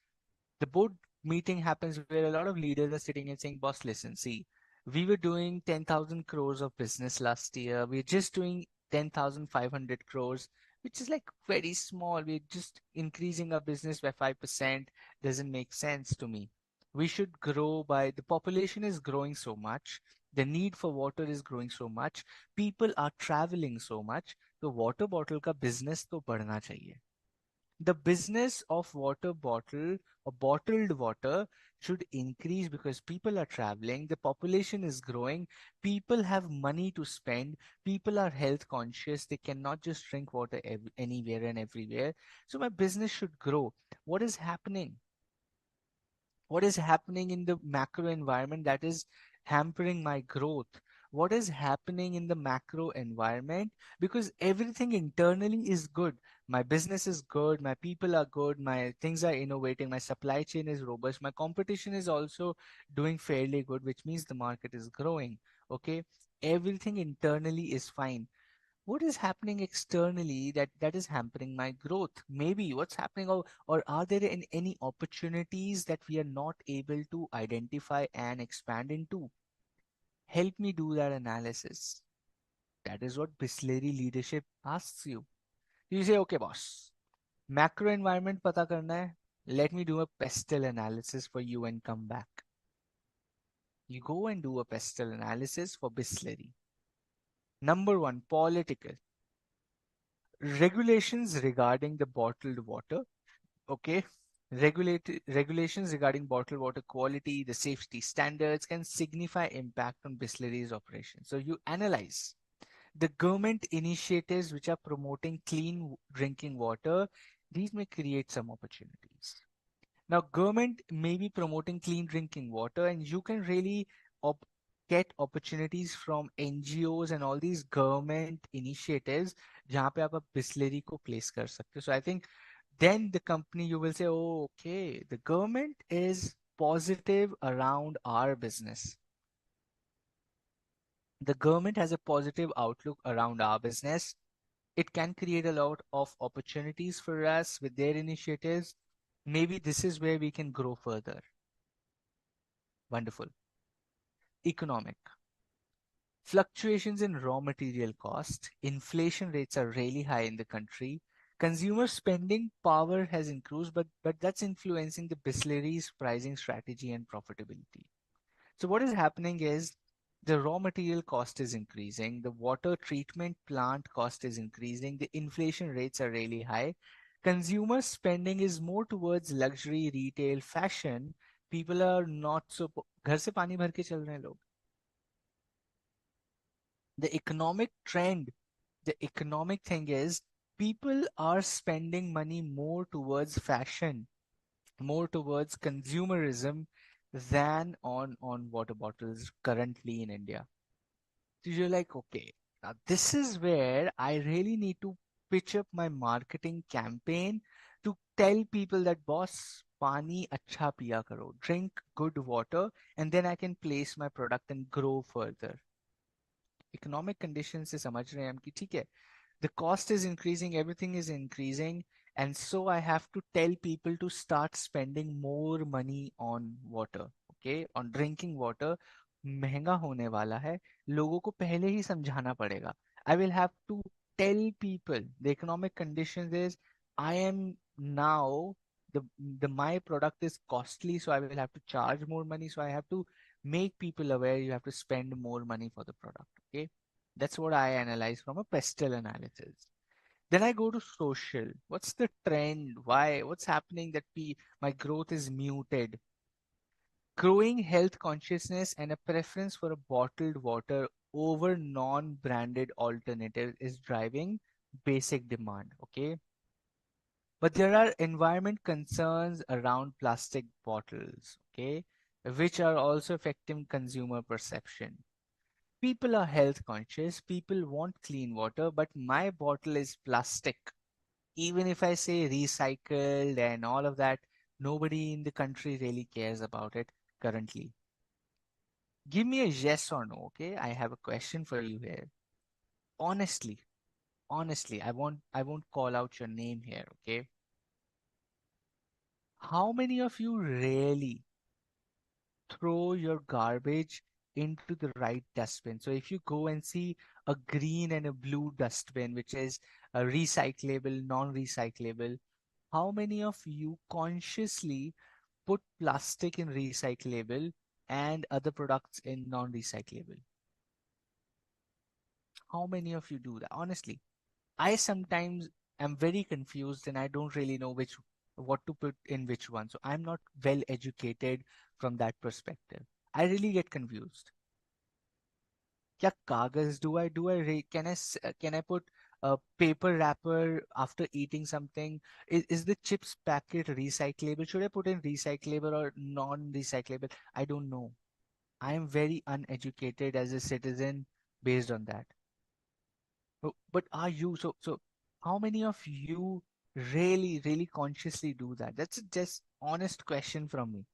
The board meeting happens where a lot of leaders are sitting and saying, boss, listen, see, we were doing 10,000 crores of business last year. We're just doing 10,500 crores, which is like very small. We're just increasing our business by 5%. Doesn't make sense to me. We should grow by the population is growing so much. The need for water is growing so much. People are traveling so much. तो water bottle का business तो बढ़ना चाहिए. The business of water bottle or bottled water should increase because people are traveling, the population is growing, people have money to spend, people are health conscious, they cannot just drink water anywhere and everywhere. So my business should grow. What is happening? What is happening in the macro environment that is hampering my growth? What is happening in the macro environment? Because everything internally is good. My business is good, my people are good, my things are innovating, my supply chain is robust, my competition is also doing fairly good, which means the market is growing. Okay, everything internally is fine. What is happening externally that is hampering my growth? Maybe what's happening, or are there any opportunities that we are not able to identify and expand into? Help me do that analysis. That is what Bisleri leadership asks you. You say, okay, boss, macro environment pata karna hai. Let me do a pestle analysis for you and come back. You go and do a pestle analysis for Bisleri. Number one, political regulations regarding the bottled water. Okay, regulations regarding bottled water quality, the safety standards can signify impact on Bisleri's operation. So you analyze the government initiatives which are promoting clean drinking water. These may create some opportunities. Now government may be promoting clean drinking water, and you can really get opportunities from NGOs and all these government initiatives जहाँ पे आप बिस्लरी को place कर सकते हो. So I think then the company you will say, oh, okay, the government is positive around our business. The government has a positive outlook around our business. It can create a lot of opportunities for us with their initiatives. Maybe this is where we can grow further. Wonderful. Economic. Fluctuations in raw material cost, inflation rates are really high in the country. Consumer spending power has increased, but that's influencing the distilleries' pricing strategy and profitability. So what is happening is the raw material cost is increasing, the water treatment plant cost is increasing, the inflation rates are really high. Consumer spending is more towards luxury, retail, fashion. People are not so घर से पानी भर के चल रहे हैं लोग. The economic trend, the economic thing is people are spending money more towards fashion, more towards consumerism than on water bottles currently in India. So you're like, okay, now this is where I really need to pitch up my marketing campaign to tell people that boss, pani acha piya karo, drink good water, and then I can place my product and grow further. Economic conditions से समझ रहे हैं हम कि ठीक है, the cost is increasing, everything is increasing, and so I have to tell people to start spending more money on water, okay, on drinking water. महंगा होने वाला है, लोगों को पहले ही समझाना पड़ेगा. I will have to tell people the economic conditions is I am now the my product is costly, so I will have to charge more money, so I have to make people aware you have to spend more money for the product. Okay, that's what I analyze from a pestle analysis. Then I go to social. What's the trend? Why? What's happening that my growth is muted? Growing health consciousness and a preference for a bottled water over non-branded alternative is driving basic demand. Okay. But there are environment concerns around plastic bottles. Okay. Which are also affecting consumer perception. People are health conscious, people want clean water, but my bottle is plastic. Even if I say recycled and all of that, nobody in the country really cares about it currently. Give me a yes or no, okay? I have a question for you here. Honestly, honestly, I won't call out your name here, okay? How many of you really throw your garbage into the right dustbin? So if you go and see a green and a blue dustbin, which is a recyclable, non-recyclable, how many of you consciously put plastic in recyclable and other products in non-recyclable? How many of you do that? Honestly, I sometimes am very confused and I don't really know which what to put in which one. So I'm not well educated from that perspective. I really get confused. क्या कागज can I put a paper wrapper after eating something? Is the chips packet recyclable? Should I put in recyclable or non-recyclable? I don't know. I am very uneducated as a citizen based on that. But are you so? How many of you really consciously do that? That's a just honest question from me.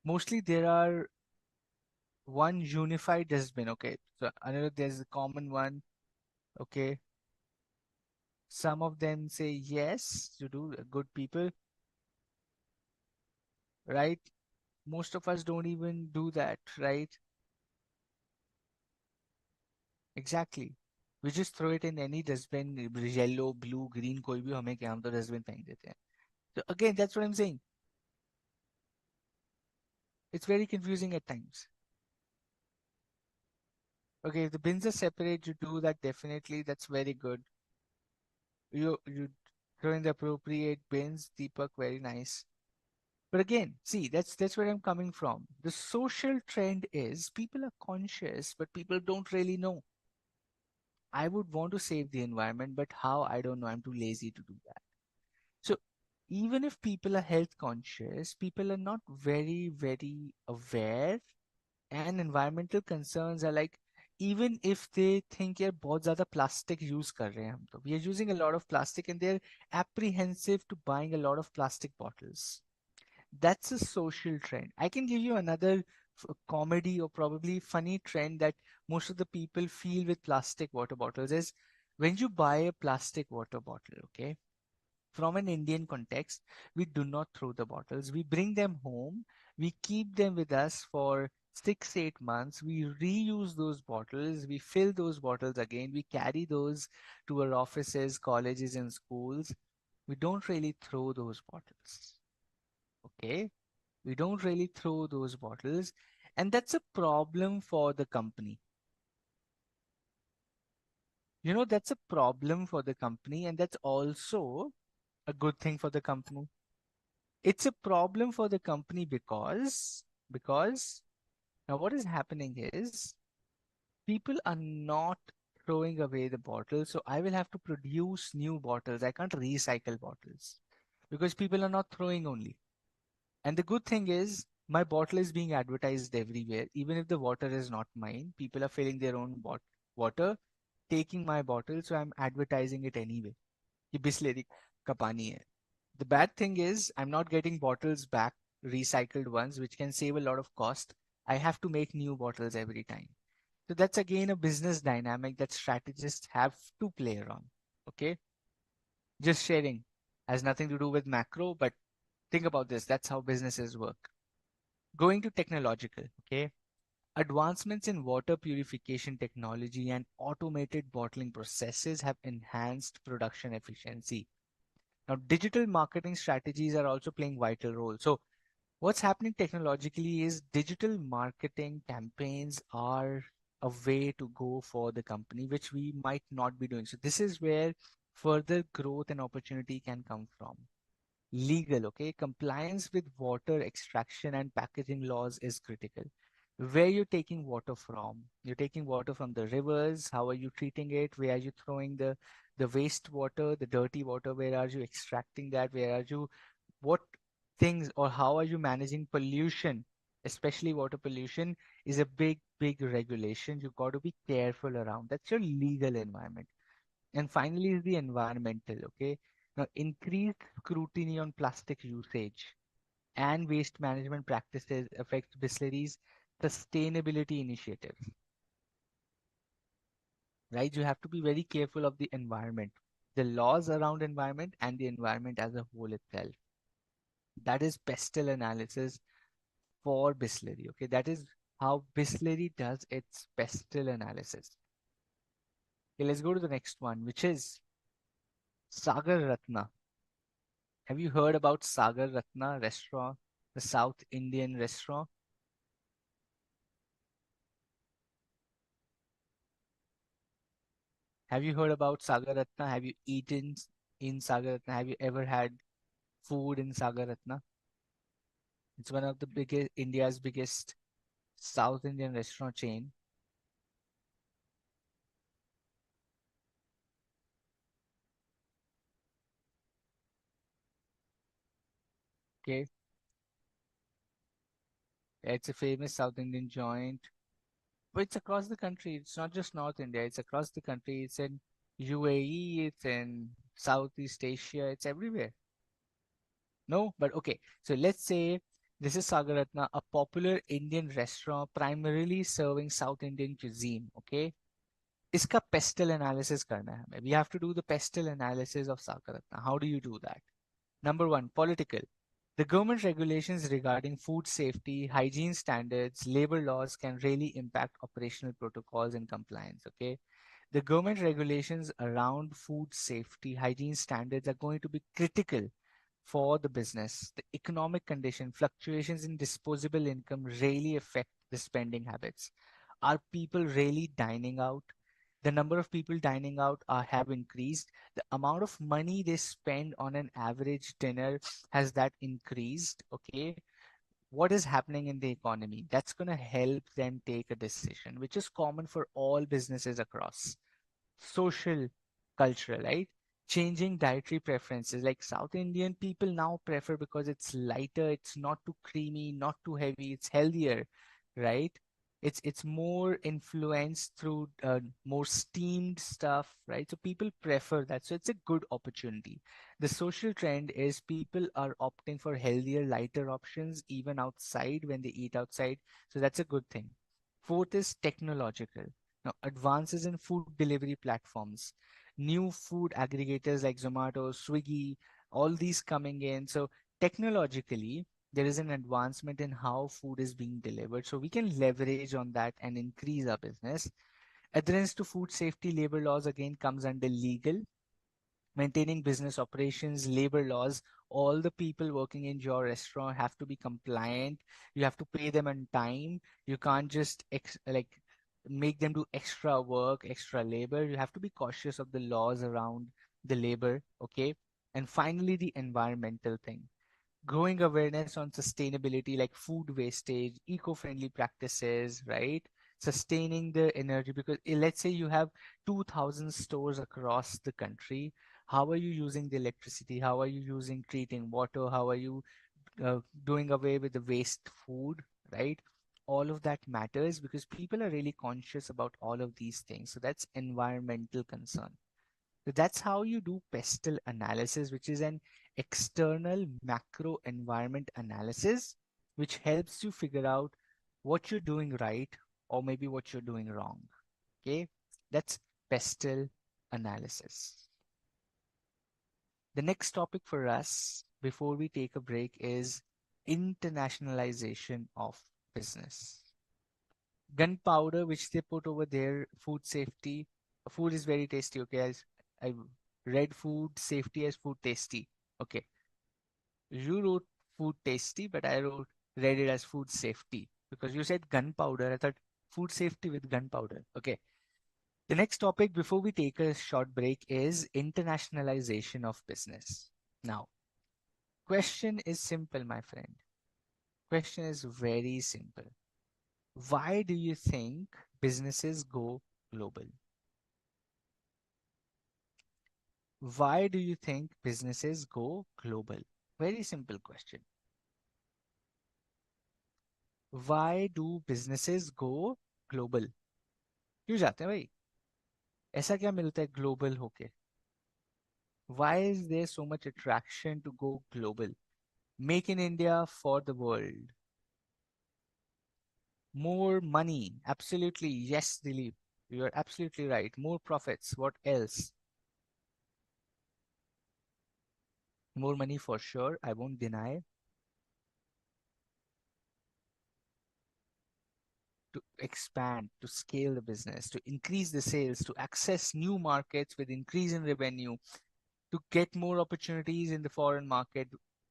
Mostly there are one unified dustbin. Okay, so another there's a common one. Okay, some of them say yes to do good people, right? Most of us don't even do that, right? Exactly. We just throw it in any dustbin, yellow, blue, green, कोई भी हमें क्या हम तो dustbin फेंक देते हैं. So again, that's what I'm saying. It's very confusing at times. Okay, if the bins are separate, you do that definitely. That's very good. You throw in the appropriate bins, Deepak, very nice. But again, see, that's where I'm coming from. The social trend is people are conscious, but people don't really know. I would want to save the environment, but how? I don't know. I'm too lazy to do that. So even if people are health conscious, people are not very, very aware, and environmental concerns are like, even if they think यार बहुत ज्यादा plastic use कर रहे हैं हम तो, we are using a lot of plastic and they're apprehensive to buying a lot of plastic bottles. That's a social trend. I can give you another comedy or probably funny trend that most of the people feel with plastic water bottles is when you buy a plastic water bottle, okay? From an Indian context, we do not throw the bottles. We bring them home. We keep them with us for 6, 8 months. We reuse those bottles. We fill those bottles again. We carry those to our offices, colleges, and schools. We don't really throw those bottles. Okay? We don't really throw those bottles. And that's a problem for the company. That's a problem for the company. And that's also a good thing for the company. It's a problem for the company because now what is happening is people are not throwing away the bottles, so I will have to produce new bottles. I can't recycle bottles because people are not throwing only. And the good thing is my bottle is being advertised everywhere. Even if the water is not mine, people are filling their own water, taking my bottle, so I'm advertising it anyway. ये Bisleri का पानी है. The bad thing is I'm not getting bottles back, recycled ones, which can save a lot of cost. I have to make new bottles every time. So that's again a business dynamic that strategists have to play around. Okay. Just sharing has nothing to do with macro, but think about this. That's how businesses work. Going to technological. Okay. Advancements in water purification technology and automated bottling processes have enhanced production efficiency. Now, digital marketing strategies are also playing vital role. So, what's happening technologically is digital marketing campaigns are a way to go for the company, which we might not be doing. So, this is where further growth and opportunity can come from. Legal, okay? Compliance with water extraction and packaging laws is critical. Where you're taking water from? You're taking water from the rivers. How are you treating it? Where are you throwing the wastewater, the dirty water? Where are you extracting that? Where are you what things or how are you managing pollution, especially water pollution is a big, big regulation. You got to be careful around. That's your legal environment. And finally is the environmental, okay? Now, increased scrutiny on plastic usage and waste management practices affects Bisleri's sustainability initiatives, right? You have to be very careful of the environment, the laws around environment and the environment as a whole itself. That is pestle analysis for Bisleri. Okay, that is how Bisleri does its pestle analysis. Okay, let's go to the next one, which is Sagar Ratna. Have you heard about Sagar Ratna restaurant, the South Indian restaurant? Have you heard about Sagar Ratna? Have you eaten in Sagar Ratna? Have you ever had food in Sagar Ratna? It's one of the biggest, India's biggest South Indian restaurant chain. Okay, it's a famous South Indian joint. But it's across the country. It's not just North India. It's across the country. It's in UAE. It's in Southeast Asia. It's everywhere. No, but okay. So let's say this is Sagaratna, a popular Indian restaurant primarily serving South Indian cuisine. Okay. इसका pestle analysis करना है हमें. We have to do the pestle analysis of Sagaratna. How do you do that? Number one, political. The government regulations regarding food safety, hygiene standards, labor laws can really impact operational protocols and compliance. Okay. The government regulations around food safety, hygiene standards are going to be critical for the business. The economic condition, fluctuations in disposable income really affect the spending habits. Are people really dining out? The number of people dining out have increased. The amount of money they spend on an average dinner has that increased. Okay. What is happening in the economy? That's going to help them take a decision, which is common for all businesses across social, cultural, right? changing dietary preferences. Like South Indian people now prefer because it's lighter, it's not too creamy, not too heavy, it's healthier, right? It's more influenced through more steamed stuff, right? So people prefer that. So it's a good opportunity. The social trend is people are opting for healthier, lighter options even outside when they eat outside. So that's a good thing. Fourth is technological. Now, advances in food delivery platforms, new food aggregators like Zomato, Swiggy, all these coming in. So technologically, there is an advancement in how food is being delivered. So we can leverage on that and increase our business. Adherence to food safety labor laws again comes under legal. Maintaining business operations, labor laws, all the people working in your restaurant have to be compliant. You have to pay them on time. You can't just make them do extra work, extra labor. You have to be cautious of the laws around the labor, okay? And finally, the environmental thing, growing awareness on sustainability like food wastage, eco-friendly practices, right? Sustaining the energy, because let's say you have 2000 stores across the country. How are you using the electricity? How are you using treating water? How are you doing away with the waste food, right? All of that matters because people are really conscious about all of these things. So that's environmental concern. So that's how you do pestle analysis, which is an external macro environment analysis, which helps you figure out what you're doing right or maybe what you're doing wrong. Okay, that's pestle analysis. The next topic for us before we take a break is internationalization of business. Gunpowder, which they put over there, food safety. Food is very tasty. Okay, I read food safety as food tasty. Okay, you wrote food tasty, but I wrote read it as food safety because you said gunpowder. I thought food safety with gunpowder. Okay. The next topic before we take a short break is internationalization of business. Now, question is simple, my friend. Question is very simple. Why do you think businesses go global? Why do you think businesses go global? Very simple question. Why do businesses go global? क्यों जाते हैं भाई? ऐसा क्या मिलता है global होके? Why is there so much attraction to go global? Make in India for the world. More money. Absolutely. Yes, Dilip. You're absolutely right. More profits. What else? More money for sure. I won't deny. To expand, to scale the business, to increase the sales, to access new markets with increase in revenue, to get more opportunities in the foreign market,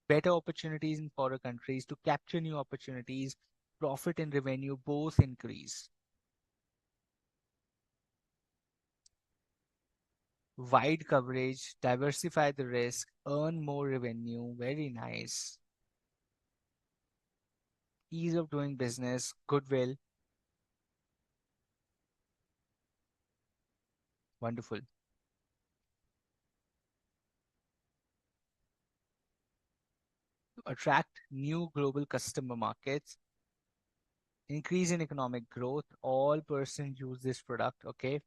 better opportunities in foreign countries, to capture new opportunities, profit and revenue both increase. Wide coverage, diversify the risk, earn more revenue. Very nice. Ease of doing business, goodwill. Wonderful. To attract new global customer markets, increase in economic growth. All persons use this product. Okay.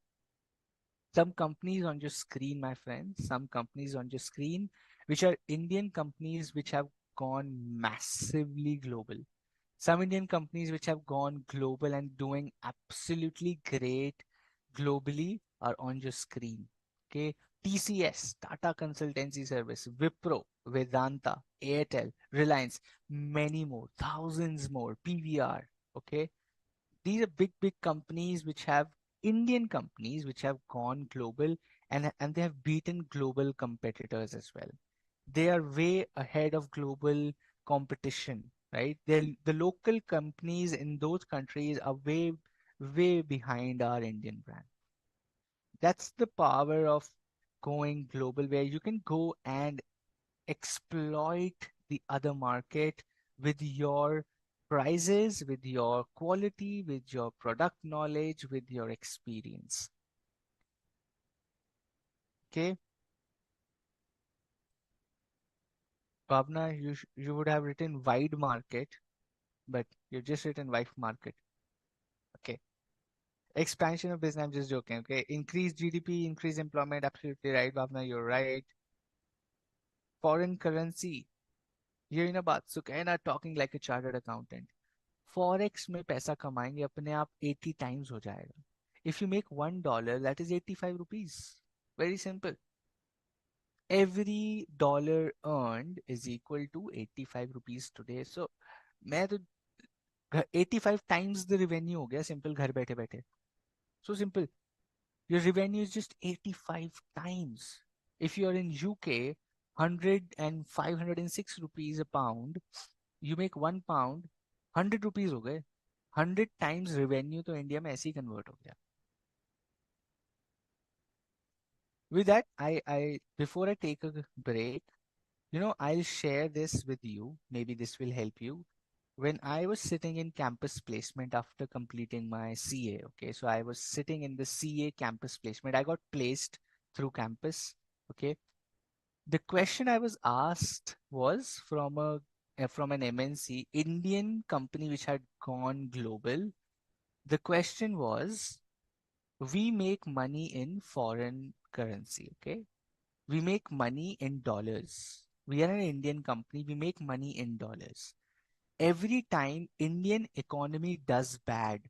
Some companies on your screen, my friends, some companies on your screen, which are Indian companies which have gone massively global. Some Indian companies which have gone global and doing absolutely great globally are on your screen. Okay. TCS, Tata Consultancy Service, Wipro, Vedanta, Airtel, Reliance, many more, thousands more, PVR. Okay. These are big, big companies which have Indian companies which have gone global and they have beaten global competitors as well. They are way ahead of global competition, right? The local companies in those countries are way, way behind our Indian brand. That's the power of going global, where you can go and exploit the other market with your prices, with your quality, with your product knowledge, with your experience. Okay. Bhavna, you would have written wide market, but you've just written wife market. Okay. Expansion of business, I'm just joking. Okay. Increase GDP, increase employment. Absolutely right, Bhavna. You're right. Foreign currency. You're in a batsuk and are talking like a chartered accountant. Forex में पैसा कमाएंगे अपने आप 80 times हो जाएगा. If you make $1, that is 85 rupees. Very simple. Every dollar earned is equal to 85 rupees today. So मैं तो 85 times the revenue हो गया simple घर बैठे बैठे. So simple. Your revenue is just 85 times. If you are in UK, 100 and 506 rupees a pound, you make 1 pound, 100 rupees हो गए. 100 times revenue तो इंडिया में ऐसे ही convert हो गया. With that, before I take a break, I'll share this with you. Maybe this will help you. When I was sitting in campus placement after completing my CA, okay, so I was sitting in the CA campus placement. I got placed through campus, okay. The question I was asked was from an MNC Indian company which had gone global. The question was, we make money in foreign currency, okay? We make money in dollars. We are an Indian company. We make money in dollars. Every time Indian economy does bad,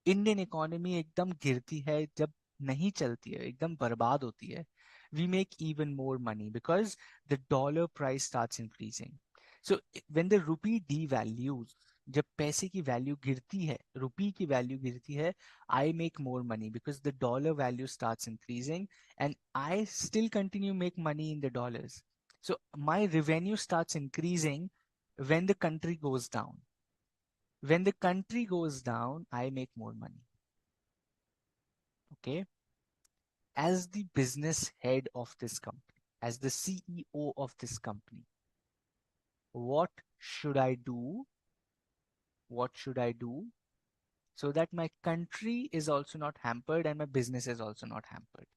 Indian economy एकदम गिरती है, जब नहीं चलती है, एकदम बर्बाद होती है, we make even more money because the dollar price starts increasing. So when the rupee devalues, जब पैसे की वैल्यू गिरती है, रुपी की वैल्यू गिरती है, I make more money because the dollar value starts increasing and I still continue make money in the dollars. So my revenue starts increasing when the country goes down. When the country goes down, I make more money. Okay. As the business head of this company, as the CEO of this company, what should I do? What should I do so that my country is also not hampered and my business is also not hampered?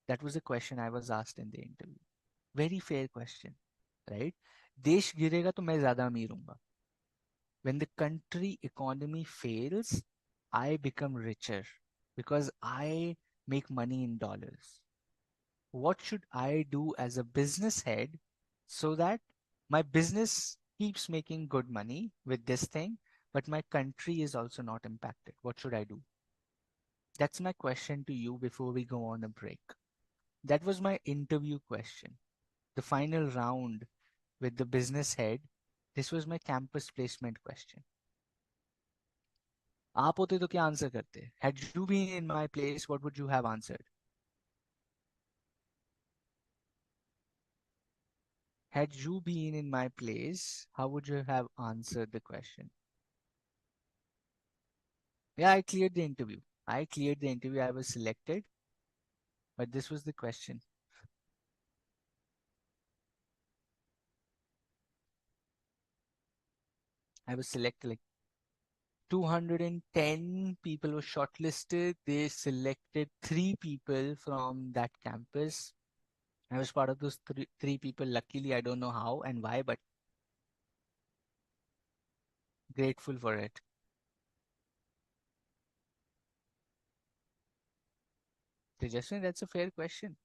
That was the question I was asked in the interview. Very fair question, right? देश गिरेगा तो मैं ज्यादा अमीर हूंगा. When the country economy fails, I become richer because I make money in dollars. What should I do as a business head so that my business keeps making good money with this thing, but my country is also not impacted? What should I do? That's my question to you before we go on a break. That was my interview question. The final round with the business head. This was my campus placement question. आप होते तो क्या answer करते? Had you been in my place, what would you have answered? Had you been in my place, how would you have answered the question? Yeah, I cleared the interview. I cleared the interview. I was selected, but this was the question. I was selected. Like 210 people were shortlisted. They selected three people from that campus. I was part of those three people. Luckily, I don't know how and why, but grateful for it. Tejaswin, that's a fair question.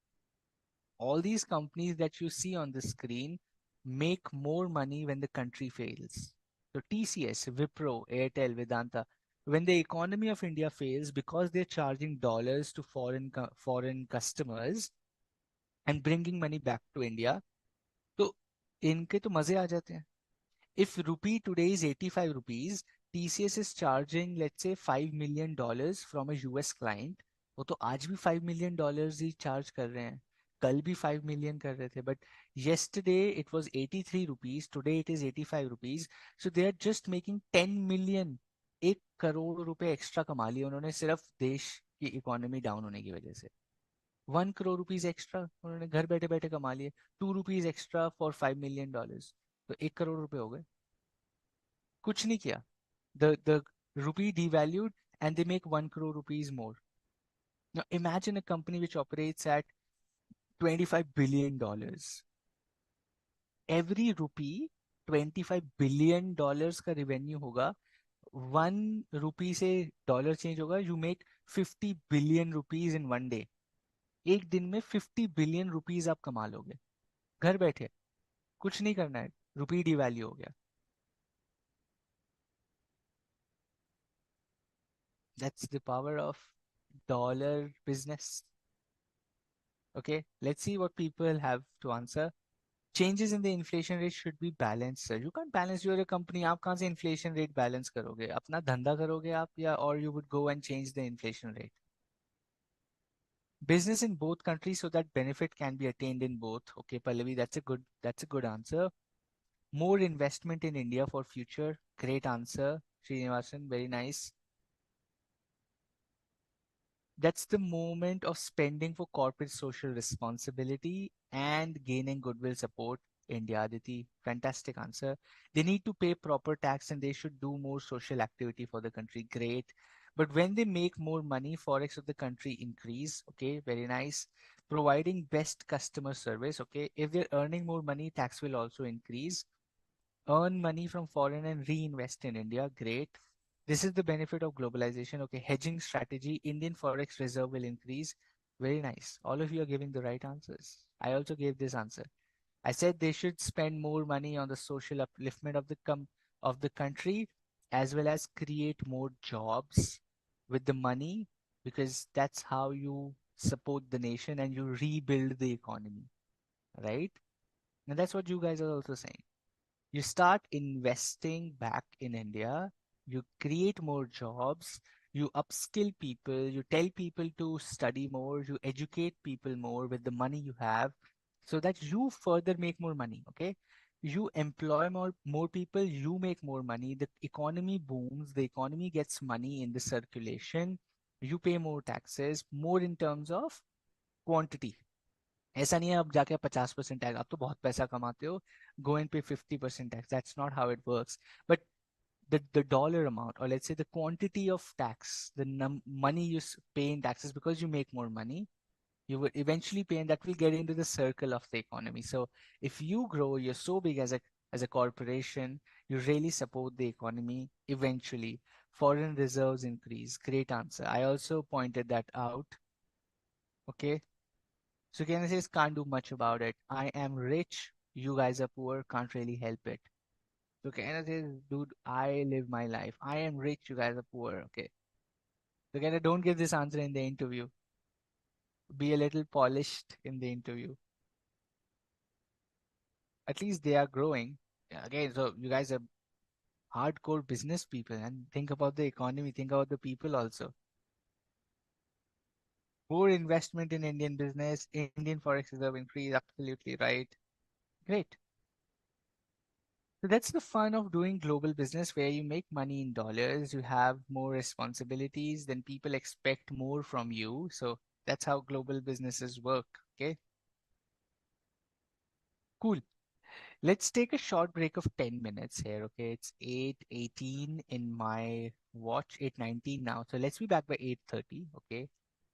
All these companies that you see on the screen make more money when the country fails. So TCS, Wipro, Airtel, Vedanta, when the economy of India fails because they're charging dollars to foreign customers and bringing money back to India, तो इनके तो मजे आ जाते हैं. If rupee today is 85 rupees, TCS is charging, let's say, $5 million from a US client. वो तो आज भी $5 million ही charge कर रहे हैं. कल भी 5 million कर रहे थे. But yesterday it was 83 rupees. Today it is 85 rupees. So they are just making 10 million. 1 crore रुपए एक्स्ट्रा कमा लिए उन्होंने सिर्फ देश की इकोनॉमी डाउन होने की वजह से. 1 करोड़ रुपीज एक्स्ट्रा उन्होंने घर बैठे बैठे कमा लिए. ₹2 एक्स्ट्रा फॉर $5 million. तो 1 करोड़ रुपए हो गए. कुछ नहीं किया. The rupee devalued and they make 1 crore rupees more. Now imagine a company which operates at $25 billion. Every rupee $25 billion का रेवेन्यू होगा. 1 रुपी से डॉलर चेंज होगा, you make 50 billion rupees in 1 day. एक दिन में 50 बिलियन रुपीज आप कमा लोगे घर बैठे. कुछ नहीं करना है, रुपी डिवैल्यू हो गया. That's the power of dollar business. Okay, let's see what people have to answer. Changes in the inflation rate should be balanced, sir. You can't balance your company. आप कहाँ से inflation rate balance करोगे? अपना धंधा करोगे आप, या or you would go and change the inflation rate? Business in both countries so that benefit can be attained in both. Okay, Pallavi, that's a good answer. More investment in India for future. Great answer, Srinivasan. Very nice. That's the moment of spending for corporate social responsibility and gaining goodwill support. India, Aditi, fantastic answer. They need to pay proper tax and they should do more social activity for the country. Great. But when they make more money, forex of the country increase. Okay, very nice. Providing best customer service. Okay, if they're earning more money, tax will also increase. Earn money from foreign and reinvest in India. Great. This is the benefit of globalization. Okay, hedging strategy. Indian forex reserve will increase. Very nice. All of you are giving the right answers. I also gave this answer. I said they should spend more money on the social upliftment of the country, as well as create more jobs with the money, because that's how you support the nation and you rebuild the economy, right? And that's what you guys are also saying. You start investing back in India, you create more jobs, you upskill people, you tell people to study more, you educate people more with the money you have so that you further make more money. Okay. You employ more people, you make more money, the economy booms, the economy gets money in the circulation, you pay more taxes, more in terms of quantity. ऐसा नहीं है अब जाके 50% tax, आप तो बहुत पैसा कमाते हो, go and pay 50% tax. That's not how it works. But the dollar amount, or let's say the quantity of tax, the money you pay in taxes, because you make more money, you will eventually pay, and that will get into the circle of the economy. So if you grow, you're so big as a corporation, you really support the economy eventually. Foreign reserves increase. Great answer. I also pointed that out. Okay. So Kenneth says, can't do much about it. I am rich, you guys are poor, can't really help it. So Kenneth says, dude, I live my life. I am rich, you guys are poor. Okay. So Kenneth, don't give this answer in the interview. Be a little polished in the interview. At least they are growing. Yeah, again, so you guys are hardcore business people and think about the economy, think about the people also. More investment in Indian business, Indian forex reserve increase, absolutely right. Great. So that's the fun of doing global business where you make money in dollars, you have more responsibilities, then people expect more from you. So that's how global businesses work. Okay, cool. Let's take a short break of 10 minutes here. Okay, it's 8:18 in my watch, 8:19 now. So let's be back by 8:30. Okay,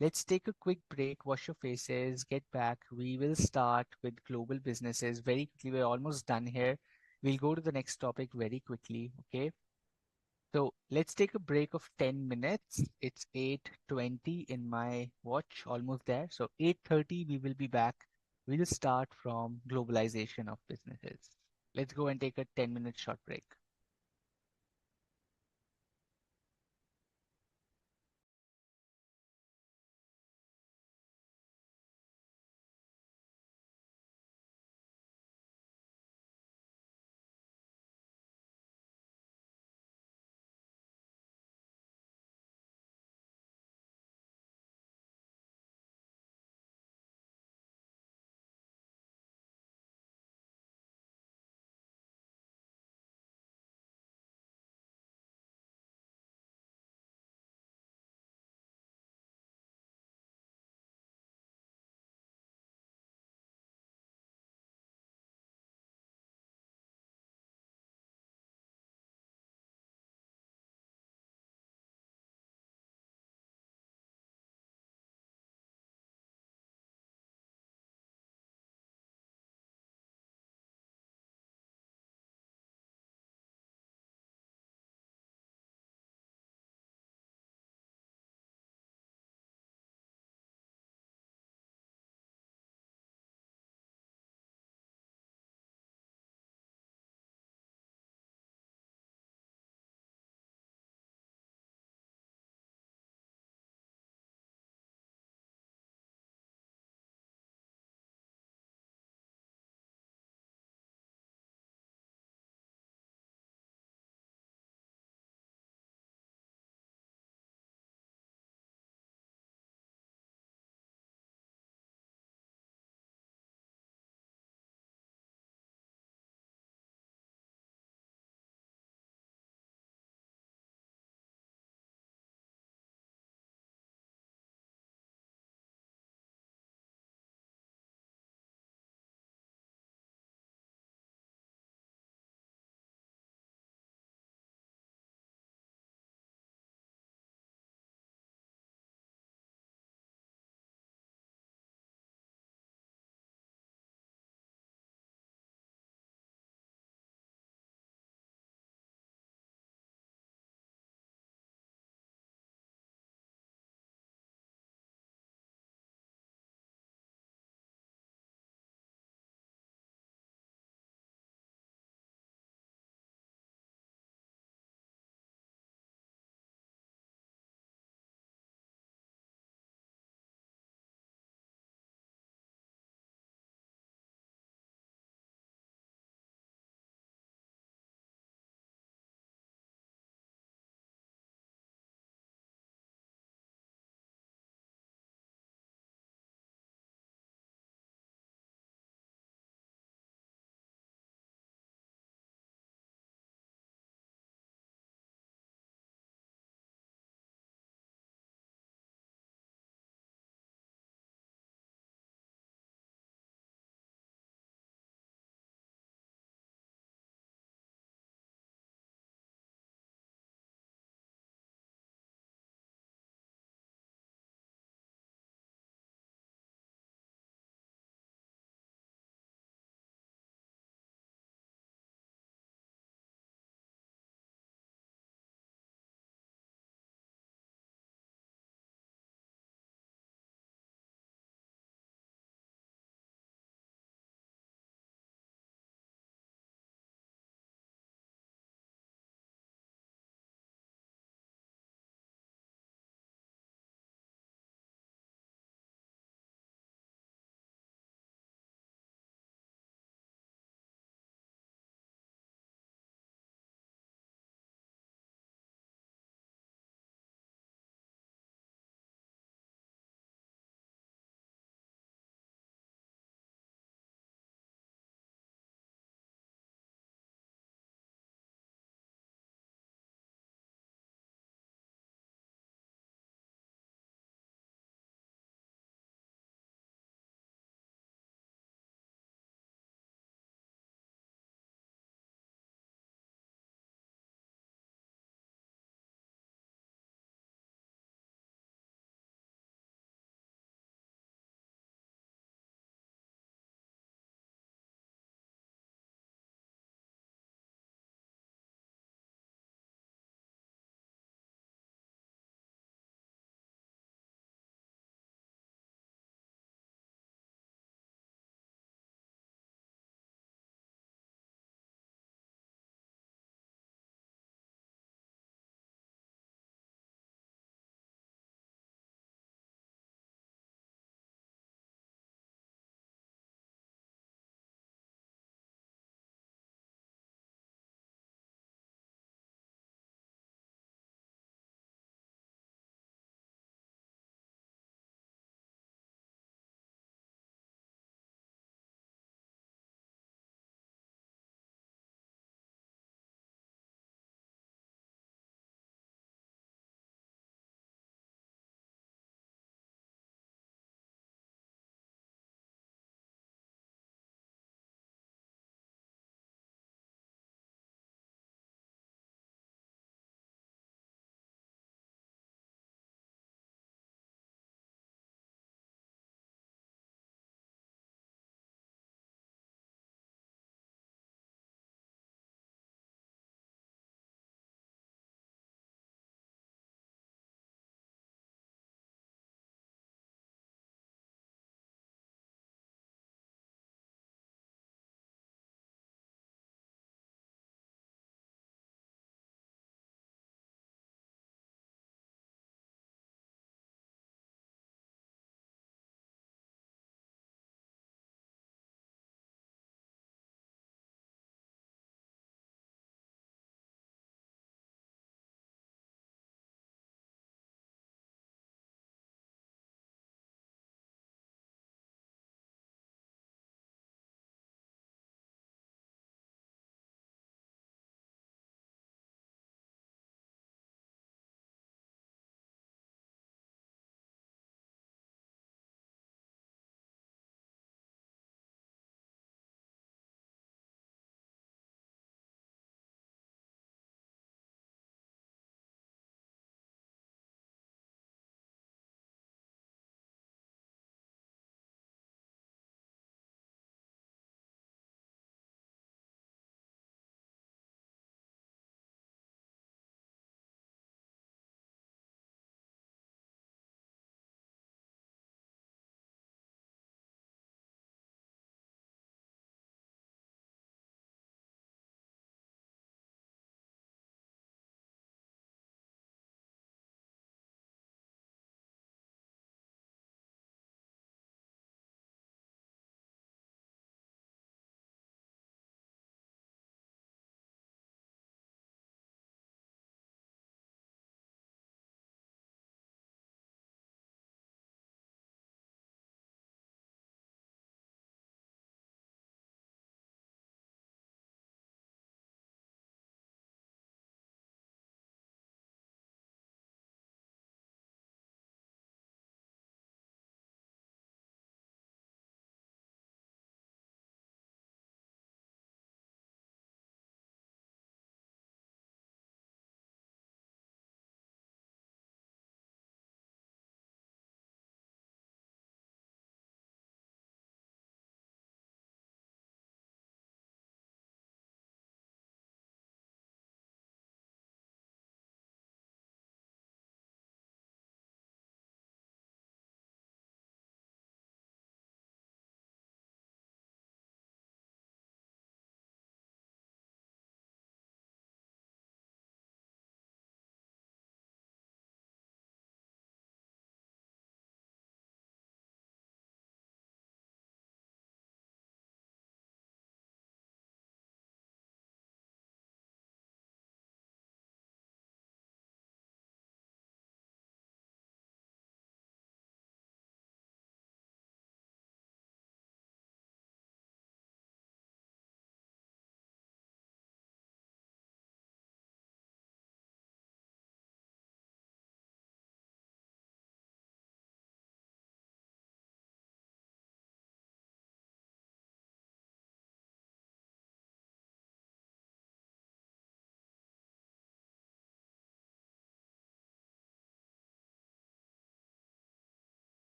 let's take a quick break, wash your faces, get back. We will start with global businesses very quickly. We're almost done here. We'll go to the next topic very quickly. Okay. So let's take a break of 10 minutes. It's 8:20 in my watch, almost there. So 8:30, we will be back. We'll start from globalization of businesses. Let's go and take a 10-minute short break.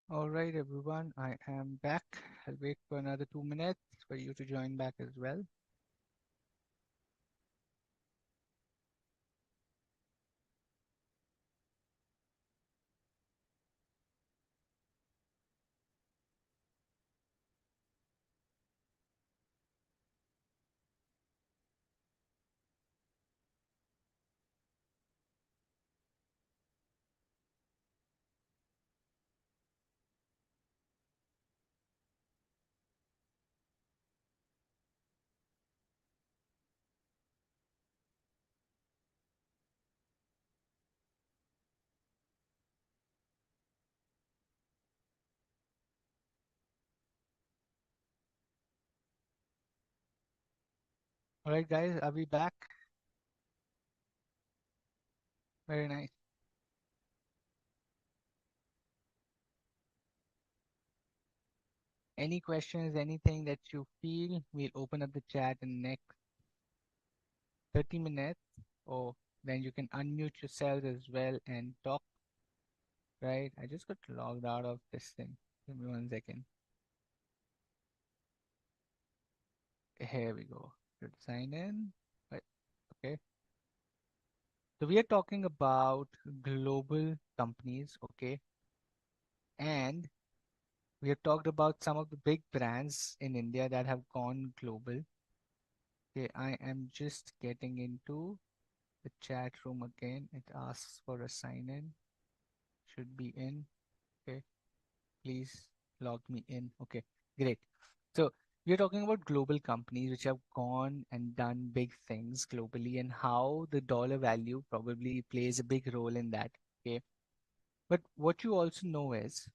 All right, everyone, I am back. I'll wait for another 2 minutes for you to join back as well. All right, guys, are we back? Very nice. Any questions, anything that you feel, we'll open up the chat in the next 30 minutes, or then you can unmute yourself as well and talk, right? I just got logged out of this thing. Give me 1 second. Here we go. Should sign in. Right. Okay. So we are talking about global companies, okay? And we have talked about some of the big brands in India that have gone global. Okay, I am just getting into the chat room again. It asks for a sign in. Should be in. Okay, please log me in. Okay, great. So we are talking about global companies which have gone and done big things globally and how the dollar value probably plays a big role in that. Okay, but what you also know is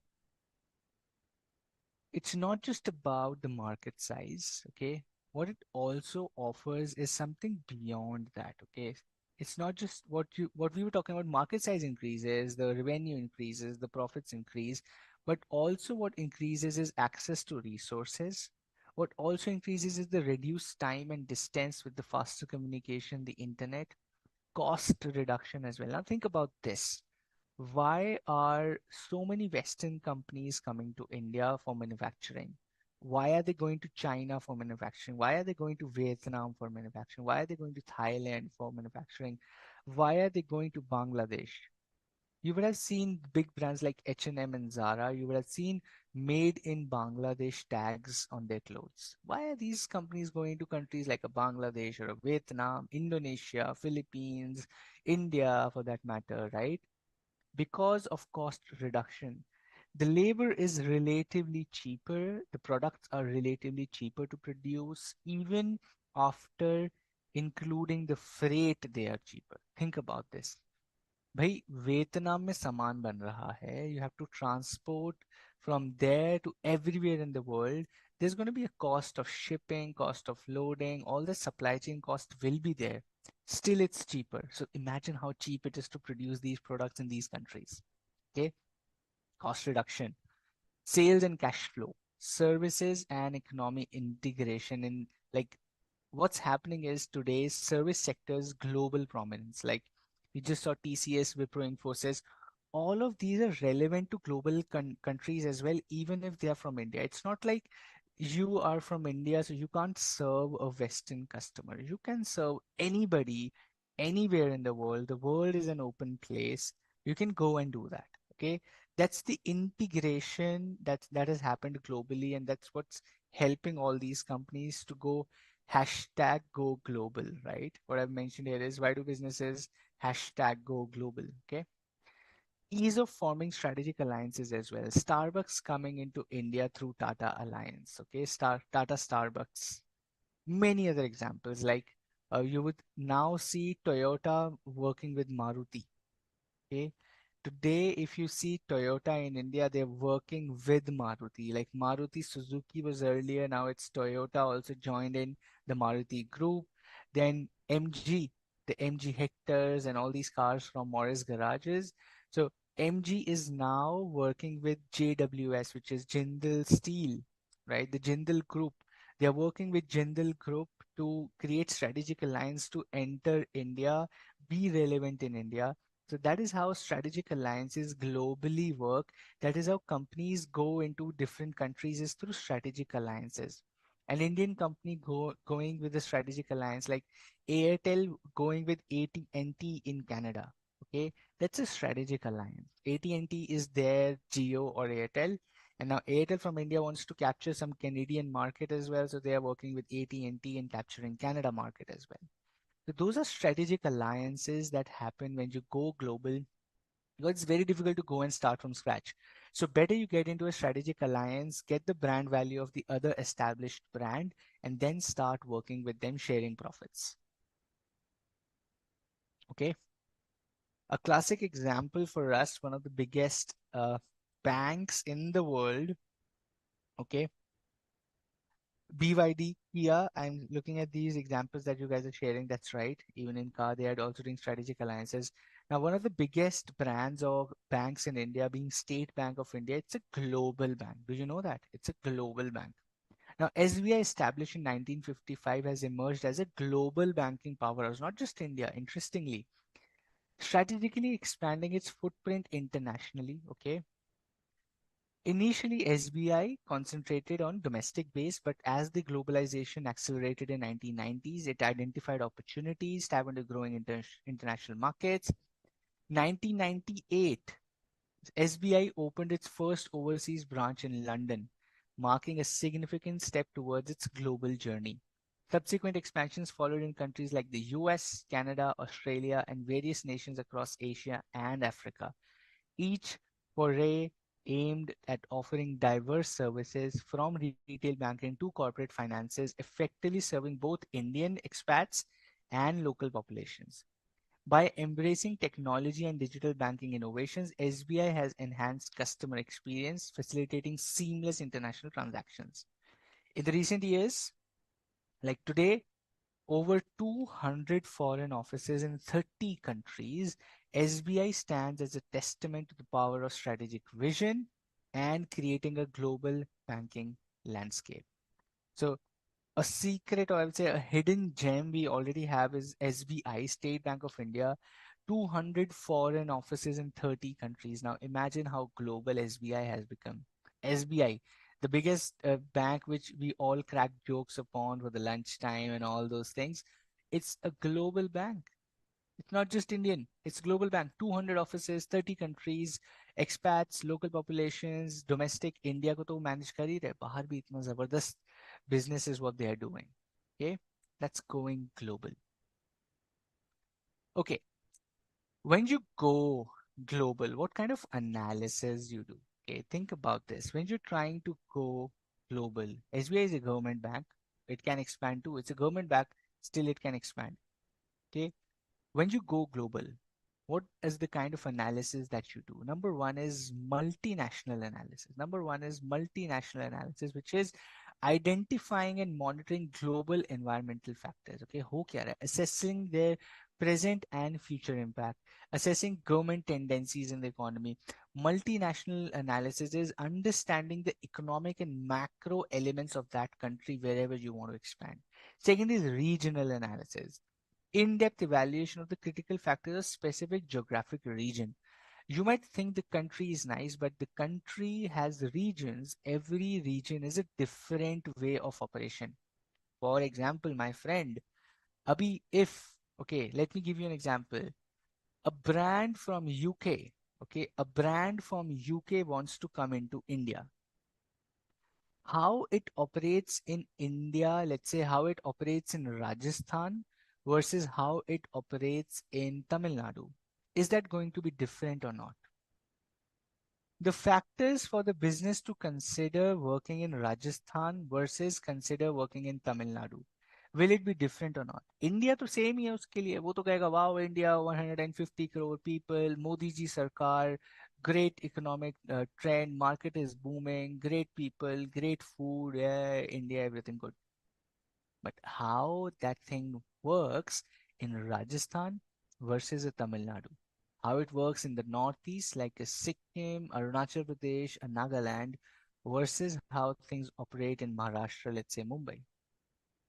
it's not just about the market size, okay? What it also offers is something beyond that, okay? It's not just what we were talking about, market size increases, the revenue increases, the profits increase, but also what increases is access to resources. What also increases is the reduced time and distance with the faster communication, the internet, cost reduction as well. Now think about this. Why are so many Western companies coming to India for manufacturing? Why are they going to China for manufacturing? Why are they going to Vietnam for manufacturing? Why are they going to Thailand for manufacturing? Why are they going to Bangladesh? You would have seen big brands like H&M and Zara. You would have seen made in Bangladesh tags on their clothes. Why are these companies going to countries like a Bangladesh or a Vietnam, Indonesia, Philippines, India for that matter, right? Because of cost reduction. The labor is relatively cheaper, the products are relatively cheaper to produce, even after including the freight, they are cheaper. Think about this. भाई Vietnam में सामान बन रहा है, you have to transport from there to everywhere in the world. There's going to be a cost of shipping, cost of loading, all the supply chain cost will be there. Still it's cheaper. So imagine how cheap it is to produce these products in these countries. Okay, cost reduction, sales and cash flow, services and economic integration. In like what's happening is today's service sector's global prominence. Like we just saw TCS, Wipro, Infosys. All of these are relevant to global countries as well, even if they are from India. It's not like you are from India, so you can't serve a Western customer. You can serve anybody, anywhere in the world. The world is an open place. You can go and do that. Okay, that's the integration that has happened globally, and that's what's helping all these companies to go hashtag go global, right? What I've mentioned here is why do businesses hashtag go global? Okay, ease of forming strategic alliances as well. Starbucks coming into India through Tata Alliance. Okay, Tata Starbucks. Many other examples like you would now see Toyota working with Maruti. Okay. Today, if you see Toyota in India, they're working with Maruti. Like Maruti Suzuki was earlier, now it's Toyota also joined in the Maruti group. Then MG, the MG Hectors and all these cars from Morris Garages. So MG is now working with JWS, which is Jindal Steel, right? The Jindal Group. They are working with Jindal Group to create strategic alliance to enter India, be relevant in India. So that is how strategic alliances globally work. That is how companies go into different countries is through strategic alliances. An Indian company going with a strategic alliance like Airtel going with AT&T in Canada. Okay, that's a strategic alliance. AT&T is their Geo or Airtel, and now Airtel from India wants to capture some Canadian market as well, so they are working with AT&T and capturing Canada market as well. So those are strategic alliances that happen when you go global, because it's very difficult to go and start from scratch. So better you get into a strategic alliance, get the brand value of the other established brand, and then start working with them, sharing profits. Okay. A classic example for us, one of the biggest banks in the world. Okay. BYD, Kia, I'm looking at these examples that you guys are sharing. That's right. Even in car, they are also doing strategic alliances. Now, one of the biggest brands of banks in India being State Bank of India, it's a global bank. Do you know that? It's a global bank. Now, SBI established in 1955 has emerged as a global banking powerhouse, not just India, interestingly, strategically expanding its footprint internationally. Okay. Initially, SBI concentrated on domestic base, but as the globalization accelerated in 1990s, it identified opportunities, tapped into growing international markets. 1998, SBI opened its first overseas branch in London, marking a significant step towards its global journey. Subsequent expansions followed in countries like the US, Canada, Australia, and various nations across Asia and Africa. Each foray aimed at offering diverse services from retail banking to corporate finances, effectively serving both Indian expats and local populations. By embracing technology and digital banking innovations, SBI has enhanced customer experience, facilitating seamless international transactions. In the recent years, like today, over 200 foreign offices in 30 countries, SBI stands as a testament to the power of strategic vision and creating a global banking landscape. So, a secret, or I would say a hidden gem we already have is SBI, State Bank of India, 200 foreign offices in 30 countries. Now, imagine how global SBI has become. SBI, the biggest bank which we all crack jokes upon for the lunchtime and all those things. It's a global bank. It's not just Indian, it's global bank. 200 offices, 30 countries, expats, local populations, domestic. India को तो manage कर ही रहे, बाहर भी इतना जबरदस्त business is what they are doing. Okay, that's going global. Okay, when you go global, what kind of analysis you do? Okay, think about this. When you're trying to go global, SBI is a government bank. It can expand too. It's a government bank, still it can expand. Okay, when you go global, what is the kind of analysis that you do? Number one is multinational analysis. Number one is multinational analysis, which is identifying and monitoring global environmental factors. Okay, ho kya raha hai? Assessing their present and future impact, assessing government tendencies in the economy. Multinational analysis is understanding the economic and macro elements of that country wherever you want to expand. Second is regional analysis, in-depth evaluation of the critical factors of specific geographic region. You might think the country is nice, but the country has regions. Every region is a different way of operation. For example, my friend, Abhi, if, okay, let me give you an example. A brand from UK, okay, a brand from UK wants to come into India. How it operates in India, let's say how it operates in Rajasthan versus how it operates in Tamil Nadu. Is that going to be different or not? The factors for the business to consider working in Rajasthan versus consider working in Tamil Nadu. Will it be different or not? India तो same ही है उसके लिए, वो तो कहेगा wow India 150 crore people, Modi ji सरकार, great economic trend, market is booming, great people, great food, yeah, India, everything good. But how that thing works in Rajasthan versus a Tamil Nadu, how it works in the northeast like a Sikkim, Arunachal Pradesh, a Nagaland versus how things operate in Maharashtra, let's say Mumbai.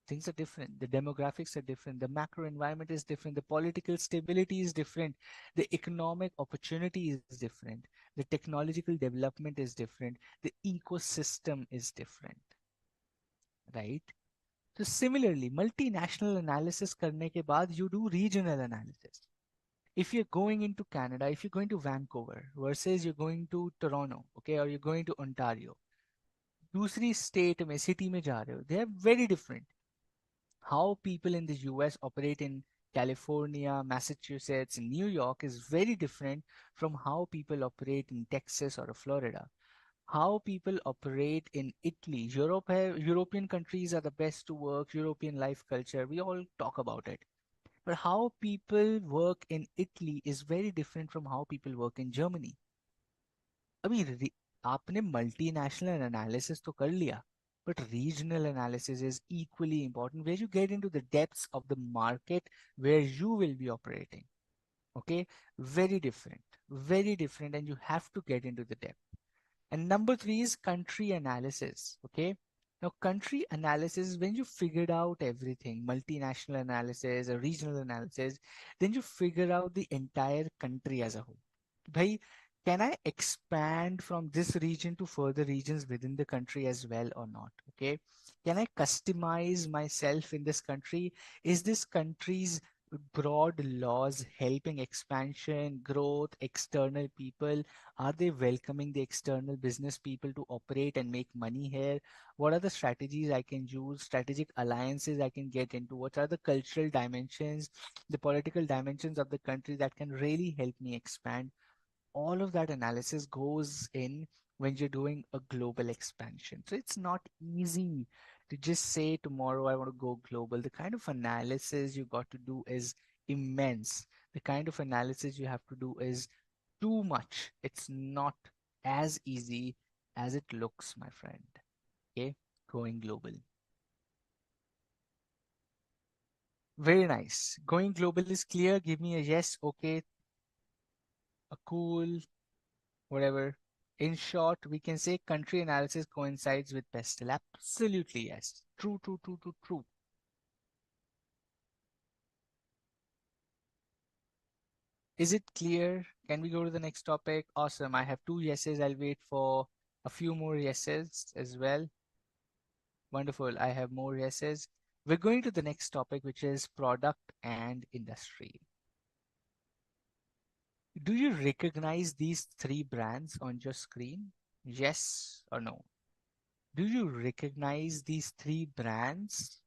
Things are different. The demographics are different. The macro environment is different. The political stability is different. The economic opportunity is different. The technological development is different. The ecosystem is different, right? So similarly, multinational analysis करने के बाद you do regional analysis. If you're going into Canada, if you're going to Vancouver versus you're going to Toronto, okay, or you're going to Ontario, दूसरी state में city में जा रहे हो, they are very different. How people in the US operate in California, Massachusetts, and New York is very different from how people operate in Texas or Florida. How people operate in Italy, European countries are the best to work, European life culture, we all talk about it. But how people work in Italy is very different from how people work in Germany. अभी आपने multinational analysis तो कर लिया, but regional analysis is equally important where you get into the depths of the market where you will be operating. Okay, very different, and you have to get into the depth. And number three is country analysis. Okay. Now, country analysis is when you figured out everything, multinational analysis or regional analysis, then you figure out the entire country as a whole. Bhai, can I expand from this region to further regions within the country as well or not? Okay. Can I customize myself in this country? Is this country's broad laws helping expansion, growth, external people? Are they welcoming the external business people to operate and make money here? What are the strategies I can use, strategic alliances I can get into? What are the cultural dimensions, the political dimensions of the country that can really help me expand? All of that analysis goes in when you're doing a global expansion. So it's not easy to just say tomorrow I want to go global. The kind of analysis you got to do is immense. The kind of analysis you have to do is too much. It's not as easy as it looks, my friend. Okay, going global. Very nice. Going global is clear. Give me a yes, okay, a cool, whatever. In short, we can say country analysis coincides with pestle. Absolutely, yes. True, true, true, true, true. Is it clear? Can we go to the next topic? Awesome. I have two yeses. I'll wait for a few more yeses as well. Wonderful. I have more yeses. We're going to the next topic, which is product and industry. Do you recognize these three brands on your screen? Yes or no? Do you recognize these three brands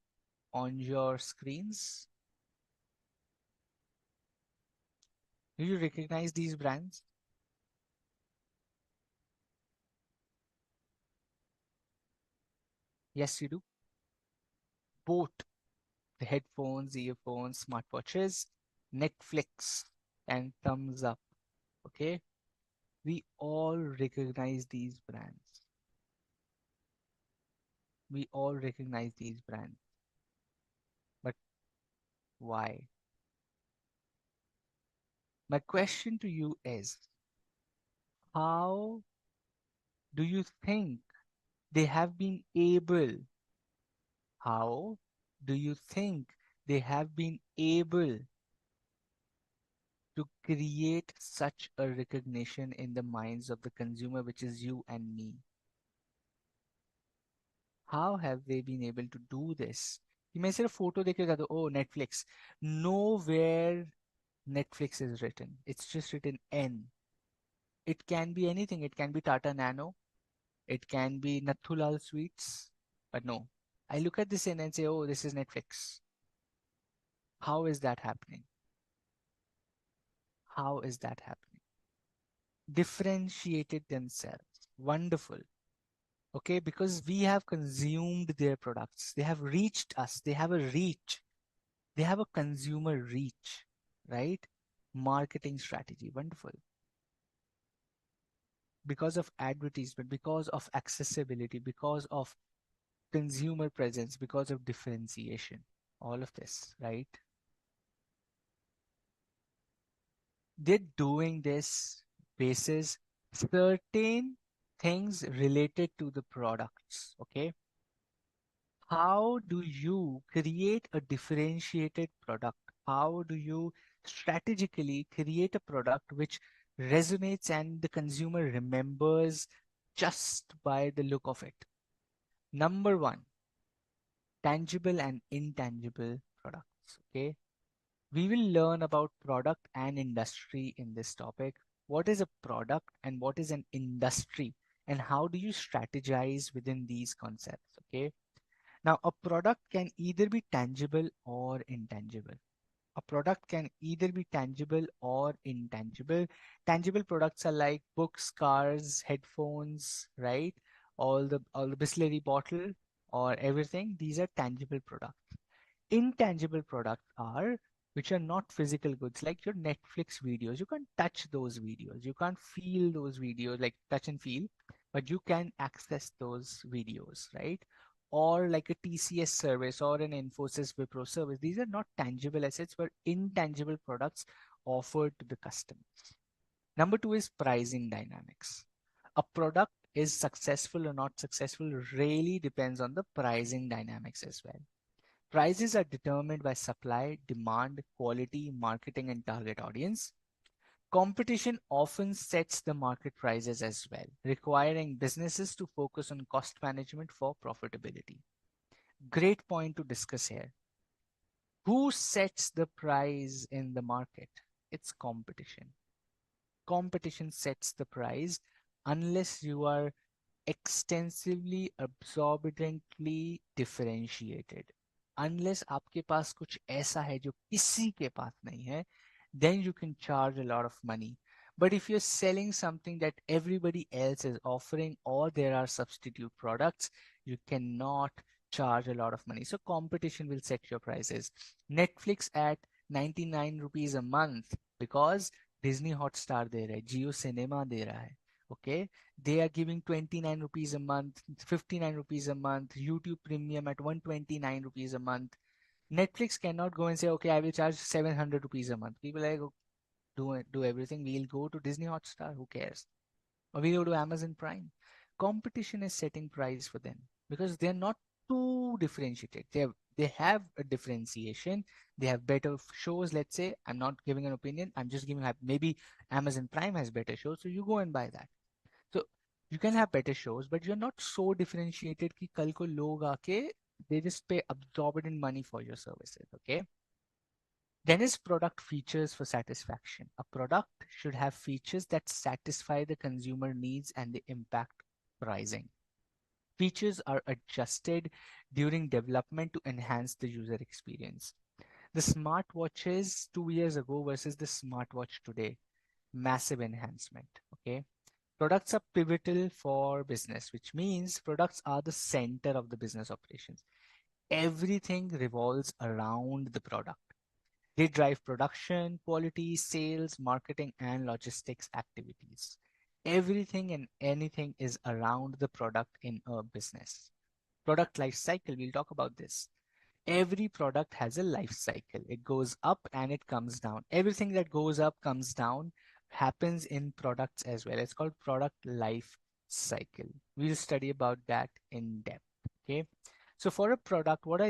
on your screens? Do you recognize these brands? Yes, you do. Both the headphones, earphones, smartwatches, Netflix, and thumbs up. Okay. We all recognize these brands. We all recognize these brands. But why? My question to you is, how do you think they have been able, how do you think they have been able to create such a recognition in the minds of the consumer, which is you and me? How have they been able to do this? You may say a photo देखिएगा तो oh Netflix. Nowhere Netflix is written. It's just written N. It can be anything. It can be Tata Nano. It can be Nathulal Sweets. But no. I look at this N and say, oh, this is Netflix. How is that happening? How is that happening? Differentiated themselves. Wonderful. Okay, because we have consumed their products. They have reached us. They have a reach. They have a consumer reach, right? Marketing strategy. Wonderful. Because of advertisement, because of accessibility, because of consumer presence, because of differentiation. All of this, right? They're doing this basis certain things related to the products. Okay. How do you create a differentiated product? How do you strategically create a product which resonates and the consumer remembers just by the look of it? Number one, tangible and intangible products. Okay. We will learn about product and industry in this topic. What is a product and what is an industry? And how do you strategize within these concepts? Okay. Now, a product can either be tangible or intangible. A product can either be tangible or intangible. Tangible products are like books, cars, headphones, right? All the Bisleri bottle or everything. These are tangible products. Intangible products are which are not physical goods, like your Netflix videos. You can't touch those videos. You can't feel those videos, like touch and feel, but you can access those videos, right? Or like a TCS service or an Infosys Wipro service. These are not tangible assets, but intangible products offered to the customer. Number two is pricing dynamics. A product is successful or not successful really depends on the pricing dynamics as well. Prices are determined by supply, demand, quality, marketing, and target audience. Competition often sets the market prices as well, requiring businesses to focus on cost management for profitability. Great point to discuss here. Who sets the price in the market? It's competition. Competition sets the price unless you are extensively absorbently differentiated. Unless आपके पास कुछ ऐसा है जो किसी के पास नहीं है, then you can charge a lot of money. But if you're selling something that everybody else is offering or there are substitute products, you cannot charge a lot of money. So competition will set your prices. Netflix at 99 rupees a month because Disney Hotstar दे रहा है, Jio Cinema दे रहा है. Okay, they are giving 29 rupees a month, 59 rupees a month, YouTube Premium at 129 rupees a month. Netflix cannot go and say, okay, I will charge 700 rupees a month. People are like, "Oh, do everything. We'll go to Disney Hotstar. Who cares? Or we'll go to Amazon Prime." Competition is setting price for them because they're not too differentiated. They have a differentiation. They have better shows. Let's say I'm not giving an opinion. I'm just giving maybe Amazon Prime has better shows, so you go and buy that. So you can have better shows, but you're not so differentiated कि कल को लोग आके they just pay absorbent money for your services. Okay. Then is product features for satisfaction. A product should have features that satisfy the consumer needs and they impact pricing. Features are adjusted during development to enhance the user experience. The smartwatches 2 years ago versus the smartwatch today, massive enhancement. Okay. Products are pivotal for business, which means products are the center of the business operations. Everything revolves around the product. They drive production, quality, sales, marketing, and logistics activities. Everything and anything is around the product in a business. Product life cycle, we'll talk about this. Every product has a life cycle. It goes up and it comes down. Everything that goes up comes down happens in products as well. It's called product life cycle. We'll study about that in depth. Okay. So for a product, what are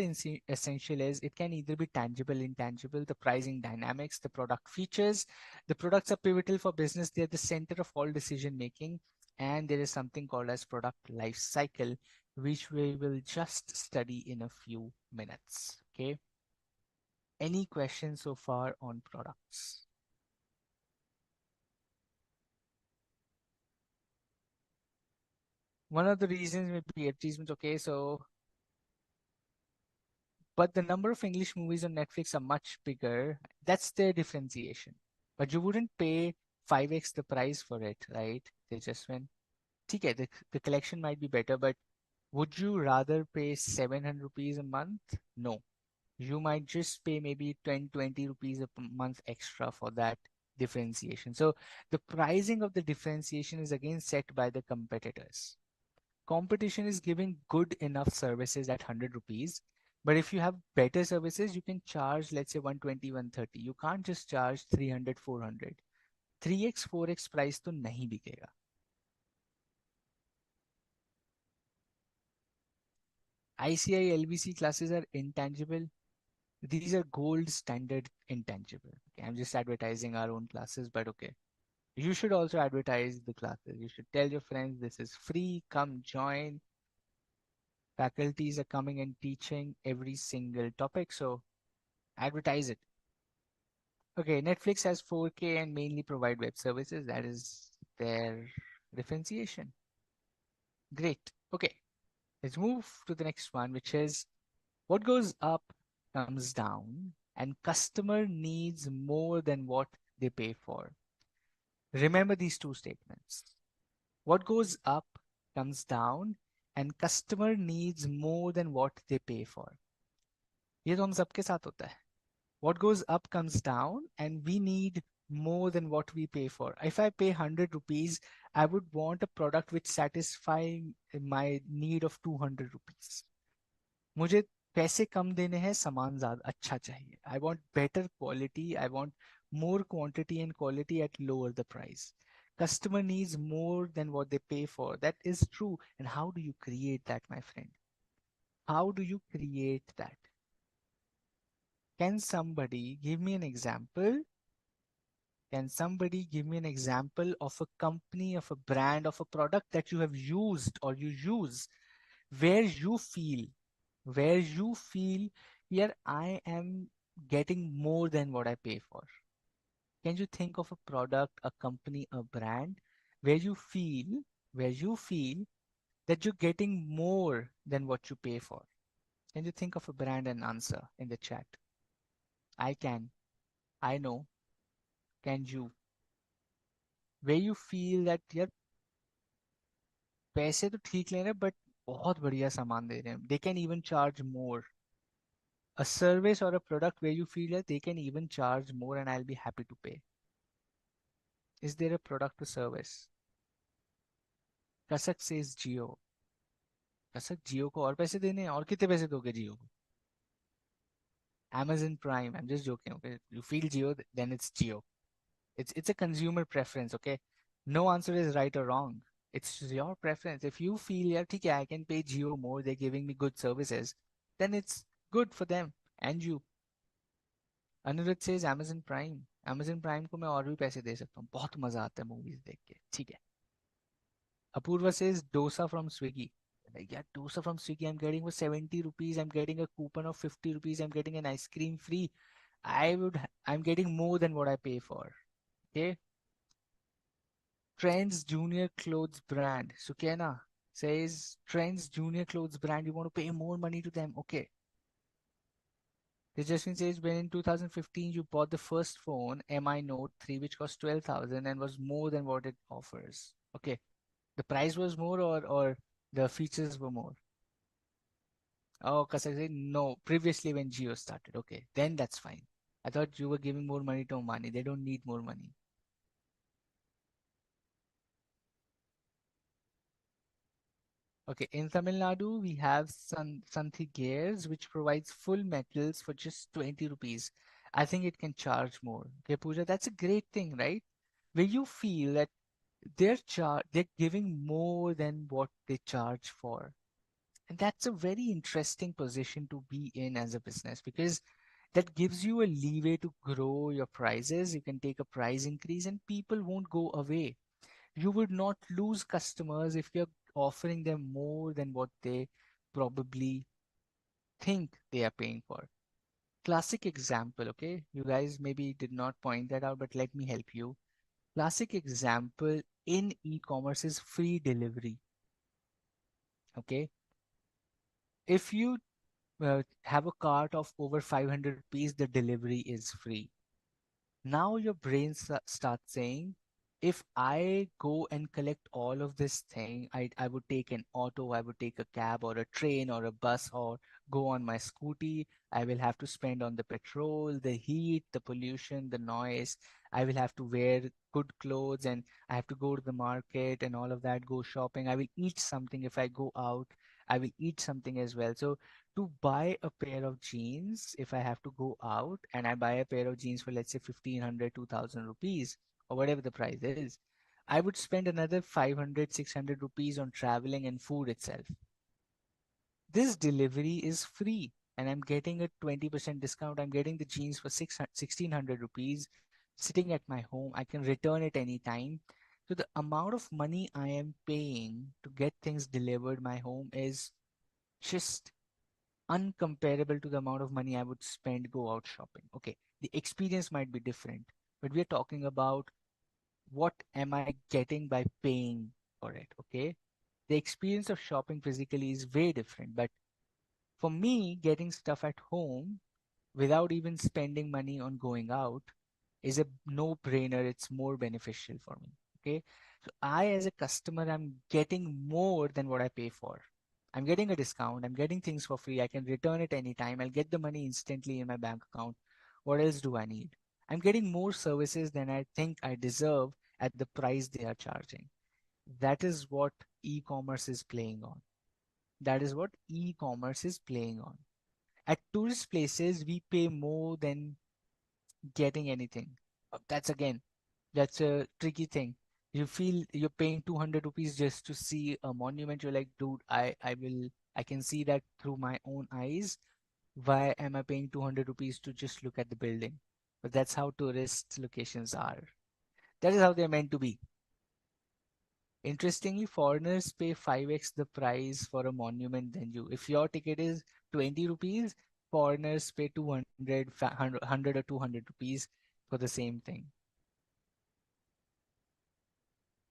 essential is it can either be tangible, intangible, the pricing dynamics, the product features. The products are pivotal for business. They're the center of all decision making. And there is something called as product life cycle, which we will just study in a few minutes. Okay. Any questions so far on products? One of the reasons may be advertisements. Okay. So, but the number of English movies on Netflix are much bigger. That's their differentiation. But you wouldn't pay 5x the price for it, right? They just went, okay, the collection might be better, but would you rather pay 700 rupees a month? No. You might just pay maybe 20 rupees a month extra for that differentiation. So the pricing of the differentiation is again set by the competitors. Competition is giving good enough services at 100 rupees. But if you have better services, you can charge, let's say 120, 130. You can't just charge 300, 400. 3x, 4x price तो नहीं बिकेगा. ICI LBC classes are intangible. These are gold standard intangible. Okay, I'm just advertising our own classes, but okay. You should also advertise the classes. You should tell your friends this is free, come join. Faculties are coming and teaching every single topic, so advertise it. Okay, Netflix has 4K and mainly provide web services. That is their differentiation. Great. Okay, let's move to the next one, which is what goes up comes down, and customer needs more than what they pay for. Remember these two statements. What goes up comes down, and customer needs more than what they pay for. ये तो हम सबके साथ होता है. What goes up comes down, and we need more than what we pay for. If I pay 100 rupees, I would want a product which satisfies my need of 200 rupees. मुझे पैसे कम देने हैं, सामान ज्यादा अच्छा चाहिए. I want better quality. I want more quantity and quality at lower the price. Customer needs more than what they pay for. That is true. And how do you create that, my friend? How do you create that? Can somebody give me an example? Can somebody give me an example of a company, of a brand, of a product that you have used or you use where you feel, here I am getting more than what I pay for? Can you think of a product, a company, a brand where where you feel that you're getting more than what you pay for? Can you think of a brand and answer in the chat? I can. I know. Can you? Where you feel that यार पैसे तो ठीक ले रहे हैं, but बहुत बढ़िया सामान दे रहे हैं. They can even charge more. A service or a product where you feel that they can even charge more and I'll be happy to pay. Is there a product or service? Kasak says Jio. Kasak, Jio को और पैसे देने हैं, और कितने पैसे दोगे जियो को? Amazon Prime. I'm just joking. Okay, you feel Jio, then it's Jio. It's a consumer preference. Okay, no answer is right or wrong. It's your preference. If you feel yeah, ठीक है, I can pay Jio more, they're giving me good services, then it's good for them and you. Anirudh says Amazon Prime. Amazon Prime को मैं और भी पैसे दे सकता हूँ, बहुत मजा आता है मूवीज देख के. ठीक है. Apurva says dosa from Swiggy. Like, yeah, dosa from Swiggy I'm getting for 70 rupees. I'm getting a coupon of 50 rupees. I'm getting an ice cream free. I'm getting more than what I pay for. Okay. Trends Junior Clothes Brand. Sukena says Trends Junior Clothes Brand. You want to pay more money to them. Okay. Justin says when in 2015 you bought the first phone, MI Note 3, which cost 12,000 and was more than what it offers. Okay. The price was more or the features were more? Oh, Kasak said no. Previously when Geo started. Okay. Then that's fine. I thought you were giving more money to Omani. They don't need more money. Okay, in Tamil Nadu, we have Santhi Gears, which provides full metals for just 20 rupees. I think it can charge more. Okay, Pooja, that's a great thing, right? Where you feel that they're giving more than what they charge for. And that's a very interesting position to be in as a business because that gives you a leeway to grow your prices. You can take a price increase and people won't go away. You would not lose customers if you're offering them more than what they probably think they are paying for. Classic example, okay? You guys maybe did not point that out, but let me help you. Classic example in e-commerce is free delivery, okay? If you have a cart of over 500 rupees, the delivery is free. Now your brain starts saying, if I go and collect all of this thing, I would take an auto, I would take a cab or a train or a bus or go on my scooty. I will have to spend on the petrol, the heat, the pollution, the noise. I will have to wear good clothes and I have to go to the market and all of that, go shopping. I will eat something if I go out. I will eat something as well. So to buy a pair of jeans, if I have to go out and I buy a pair of jeans for let's say 1500, 2000 rupees or whatever the price is, I would spend another 500, 600 rupees on traveling and food itself. This delivery is free and I'm getting a 20% discount. I'm getting the jeans for 1600 rupees sitting at my home. I can return it anytime. So the amount of money I am paying to get things delivered my home is just uncomparable to the amount of money I would spend go out shopping. Okay, the experience might be different, but we are talking about what am I getting by paying for it. Okay, the experience of shopping physically is way different, but for me, getting stuff at home without even spending money on going out is a no-brainer. It's more beneficial for me. Okay. So I, as a customer, I'm getting more than what I pay for. I'm getting a discount. I'm getting things for free. I can return it anytime. I'll get the money instantly in my bank account. What else do I need? I'm getting more services than I think I deserve at the price they are charging. That is what e-commerce is playing on. That is what e-commerce is playing on. At tourist places, we pay more than getting anything. That's again, that's a tricky thing. You feel you're paying 200 rupees just to see a monument. You're like, dude, I can see that through my own eyes. Why am I paying 200 rupees to just look at the building? But that's how tourist locations are. That is how they're meant to be. Interestingly, foreigners pay 5x the price for a monument than you. If your ticket is 20 rupees, foreigners pay 100 or 200 rupees for the same thing.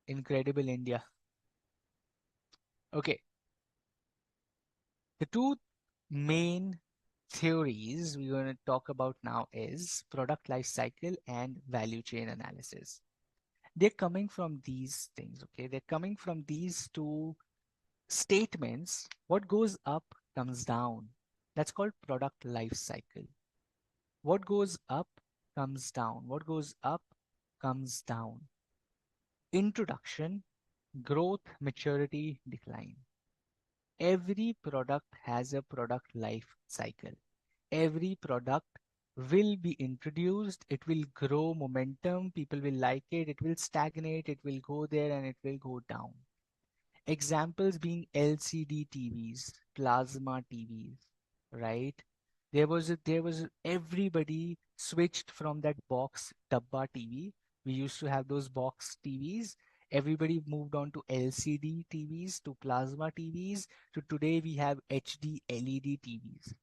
Incredible India. Okay, the two main theories we're going to talk about now is product life cycle and value chain analysis. They're coming from these things, okay? They're coming from these two statements. What goes up comes down. That's called product life cycle. What goes up comes down. What goes up comes down. Introduction, growth, maturity, decline. Every product has a product life cycle. Every product will be introduced, it will grow momentum, people will like it will stagnate, it will go there and it will go down. Examples being LCD TVs, plasma TVs, right? Everybody switched from that box dabba TV. We used to have those box TVs. Everybody moved on to LCD TVs, to plasma TVs. To today we have HD LED TVs.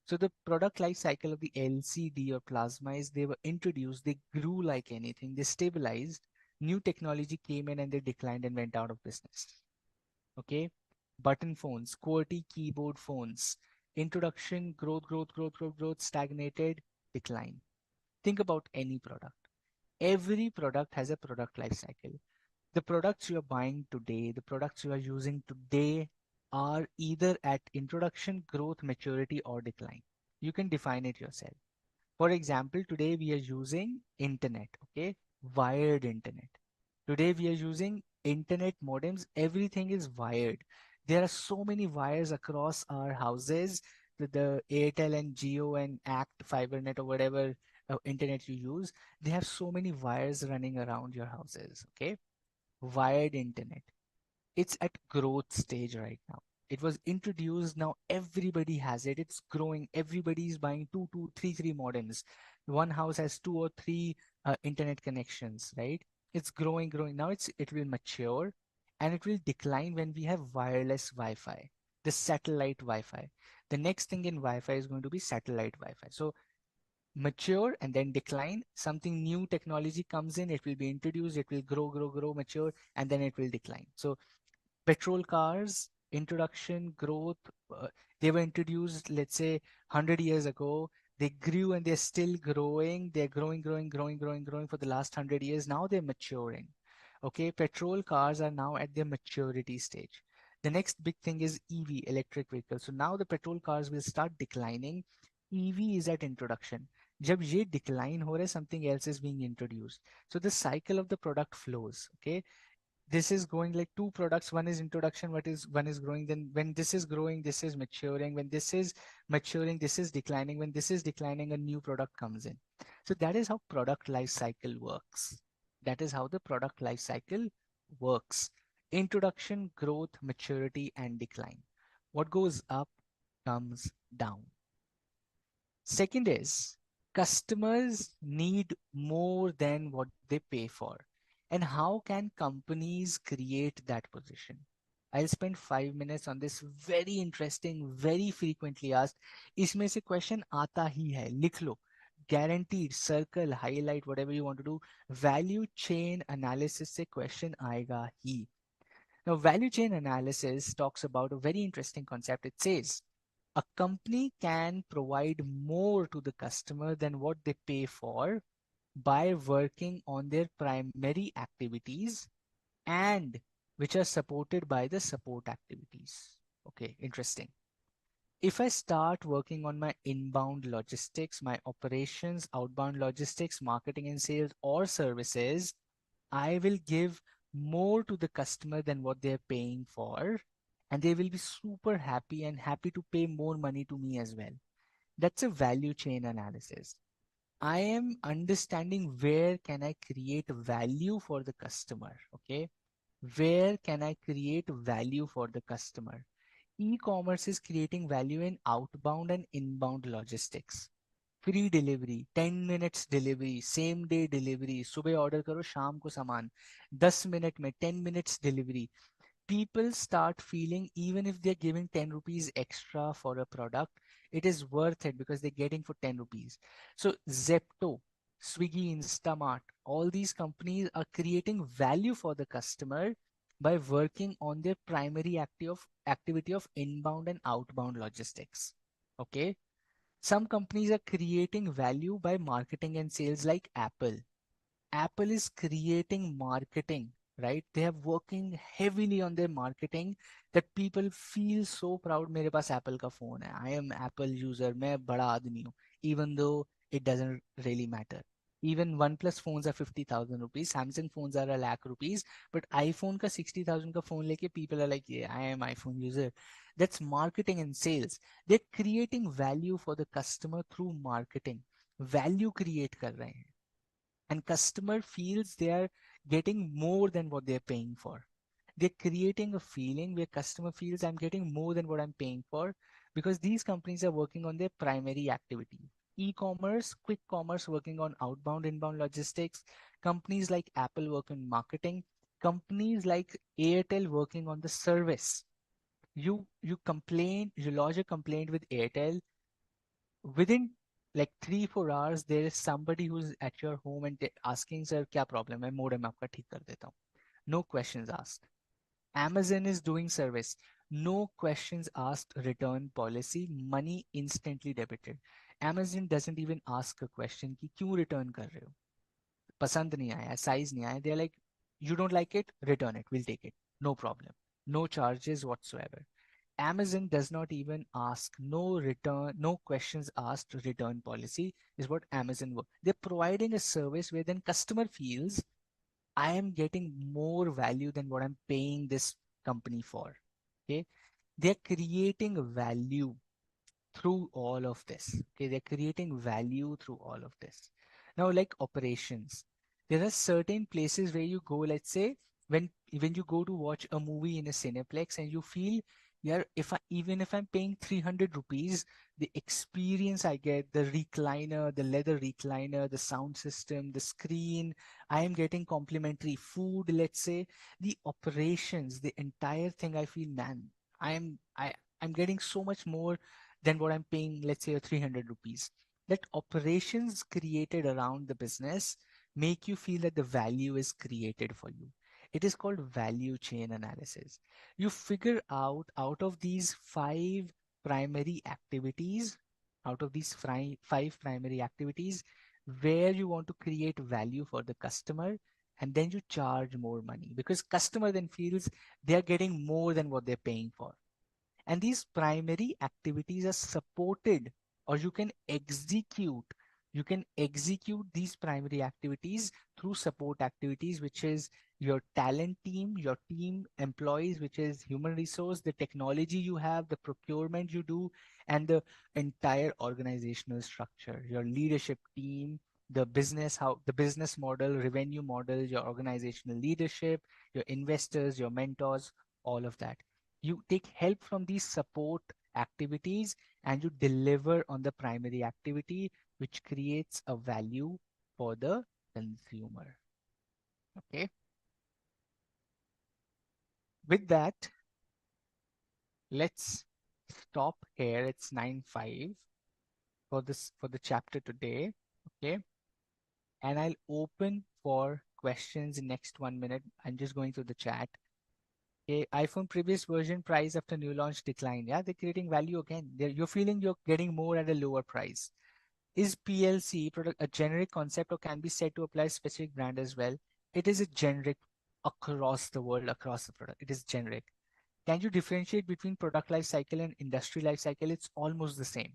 So the product life cycle of the LCD or plasma is they were introduced, they grew like anything, they stabilized. New technology came in and they declined and went out of business. Okay, button phones, QWERTY keyboard phones, introduction, growth, stagnated, decline. Think about any product. Every product has a product life cycle. The products you are buying today, the products you are using today are either at introduction, growth, maturity, or decline. You can define it yourself. For example, today we are using internet, okay? Wired internet. Today we are using internet modems. Everything is wired. There are so many wires across our houses. The Airtel and Geo and Act FiberNet or whatever internet you use, they have so many wires running around your houses, okay? Wired internet, it's at growth stage right now. It was introduced, now everybody has it. It's growing. Everybody is buying three modems. One house has two or three internet connections, right? It's growing. Now it will mature and it will decline when we have wireless Wi-Fi, the satellite Wi-Fi. The next thing in Wi-Fi is going to be satellite Wi-Fi. So mature and then decline. Something new technology comes in, it will be introduced, it will grow, mature, and then it will decline. So petrol cars introduction, growth, they were introduced, let's say, 100 years ago. They grew and they're still growing. They're growing for the last 100 years. Now they're maturing. Okay, petrol cars are now at their maturity stage. The next big thing is EV, electric vehicles. So now the petrol cars will start declining. EV is at introduction. जब ये decline हो रहा है, something else is being introduced. So the cycle of the product flows. Okay, this is going like two products. One is introduction, one is growing. Then when this is growing, this is maturing. When this is maturing, this is declining. When this is declining, a new product comes in. So that is how product life cycle works. That is how the product life cycle works. Introduction, growth, maturity, and decline. What goes up comes down. Second is customers need more than what they pay for. And how can companies create that position? I'll spend 5 minutes on this very interesting, very frequently asked. इसमें से question आता ही है, लिख लो. Guaranteed, circle, highlight, whatever you want to do. Value chain analysis से question आएगा ही. Now, value chain analysis talks about a very interesting concept. It says a company can provide more to the customer than what they pay for by working on their primary activities and which are supported by the support activities. Okay, interesting. If I start working on my inbound logistics, my operations, outbound logistics, marketing and sales, or services, I will give more to the customer than what they're paying for, and they will be super happy and happy to pay more money to me as well. That's a value chain analysis. I am understanding where can I create value for the customer. Okay. Where can I create value for the customer? E-commerce is creating value in outbound and inbound logistics. Free delivery, 10 minutes delivery, same day delivery, सुबह order करो शाम को सामान, 10 minute में, 10 minutes delivery. People start feeling even if they're giving 10 rupees extra for a product, it is worth it because they're getting for 10 rupees. So Zepto, Swiggy, Instamart, all these companies are creating value for the customer by working on their primary activity of inbound and outbound logistics. Okay. Some companies are creating value by marketing and sales like Apple. Apple is creating marketing, right? They are working heavily on their marketing that people feel so proud. मेरे पास Apple का phone है. I am Apple user. मैं बड़ा आदमी हूँ. Even though it doesn't really matter. Even OnePlus phones are 50,000 rupees. Samsung phones are a lakh rupees. But iPhone का 60,000 का phone लेके people are like, yeah, I am iPhone user. That's marketing and sales. They're creating value for the customer through marketing. Value create कर रहे हैं. And customer feels they are getting more than what they're paying for. They're creating a feeling where customer feels I'm getting more than what I'm paying for because these companies are working on their primary activity. E-commerce, quick commerce working on outbound, inbound logistics. Companies like Apple work on marketing. Companies like Airtel working on the service. You lodge a complaint with Airtel within like 3-4 hours there is somebody who's at your home and asking sir क्या problem है modem आपका ठीक कर देता हूँ. No questions asked. Amazon is doing service. No questions asked, return policy, money instantly debited. Amazon doesn't even ask a question कि क्यों return कर रहे हो, पसंद नहीं आया, size नहीं आया. They're like, you don't like it, return it, we'll take it, no problem, no charges whatsoever. Amazon does not even ask, no return, no questions asked return policy is what Amazon work. They're providing a service where then customer feels I am getting more value than what I'm paying this company for. Okay. They're creating value through all of this. Okay, they're creating value through all of this. Now, like operations, there are certain places where you go, let's say, when you go to watch a movie in a cineplex and you feel, yeah, if I even if I'm paying 300 rupees, the experience I get, the recliner, the leather recliner, the sound system, the screen, I am getting complimentary food, let's say, the operations, the entire thing, I feel, man, I'm getting so much more than what I'm paying, let's say, a 300 rupees. That operations created around the business make you feel that the value is created for you. It is called value chain analysis. You figure out of these primary activities, out of these five primary activities, where you want to create value for the customer, and then you charge more money because customer then feels they are getting more than what they're paying for. And these primary activities are supported, or you can execute these primary activities through support activities, which is your talent team, your team employees, which is human resource, the technology you have, the procurement you do, and the entire organizational structure, your leadership team, the business, how the business model, revenue model, your organizational leadership, your investors, your mentors, all of that. You take help from these support activities and you deliver on the primary activity, which creates a value for the consumer. Okay. With that, let's stop here. It's 9:05 for this for the chapter today. Okay. And I'll open for questions in next 1 minute. I'm just going through the chat. Okay, iPhone previous version price after new launch decline. Yeah, they're creating value again. You're feeling you're getting more at a lower price. Is PLC product a generic concept or can be said to apply specific brand as well? It is a generic across the world, across the product. It is generic. Can you differentiate between product life cycle and industry life cycle? It's almost the same.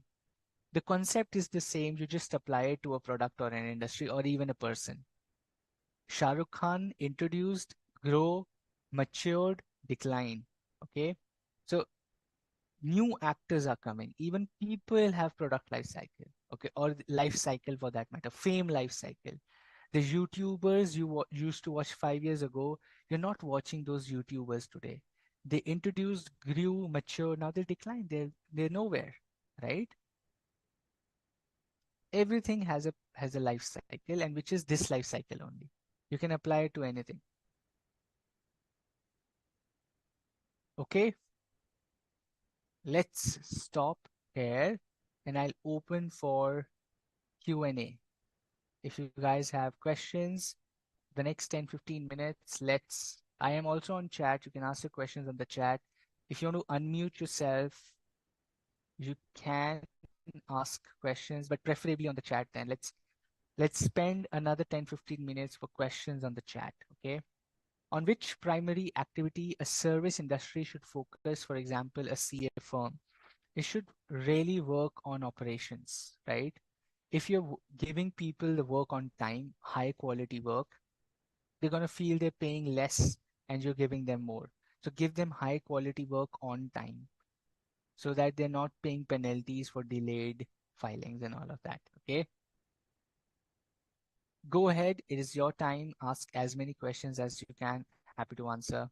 The concept is the same. You just apply it to a product or an industry or even a person. Shah Rukh Khan introduced grow, matured, decline. Okay. So new actors are coming. Even people have product life cycle. Okay. Or life cycle for that matter, fame life cycle. The YouTubers you used to watch 5 years ago, you're not watching those YouTubers today. They introduced, grew, matured, now they decline. They're nowhere, right? Everything has a life cycle, and which is this life cycle only. You can apply it to anything. Okay, let's stop here and I'll open for Q&A. If you guys have questions, the next 10-15 minutes, I am also on chat. You can ask your questions on the chat. If you want to unmute yourself, you can ask questions, but preferably on the chat then. Let's spend another 10-15 minutes for questions on the chat, okay? On which primary activity a service industry should focus, for example, a CA firm? It should really work on operations, right? If you're giving people the work on time, high quality work, they're going to feel they're paying less and you're giving them more. So give them high quality work on time so that they're not paying penalties for delayed filings and all of that. Okay. Go ahead. It is your time. Ask as many questions as you can. Happy to answer.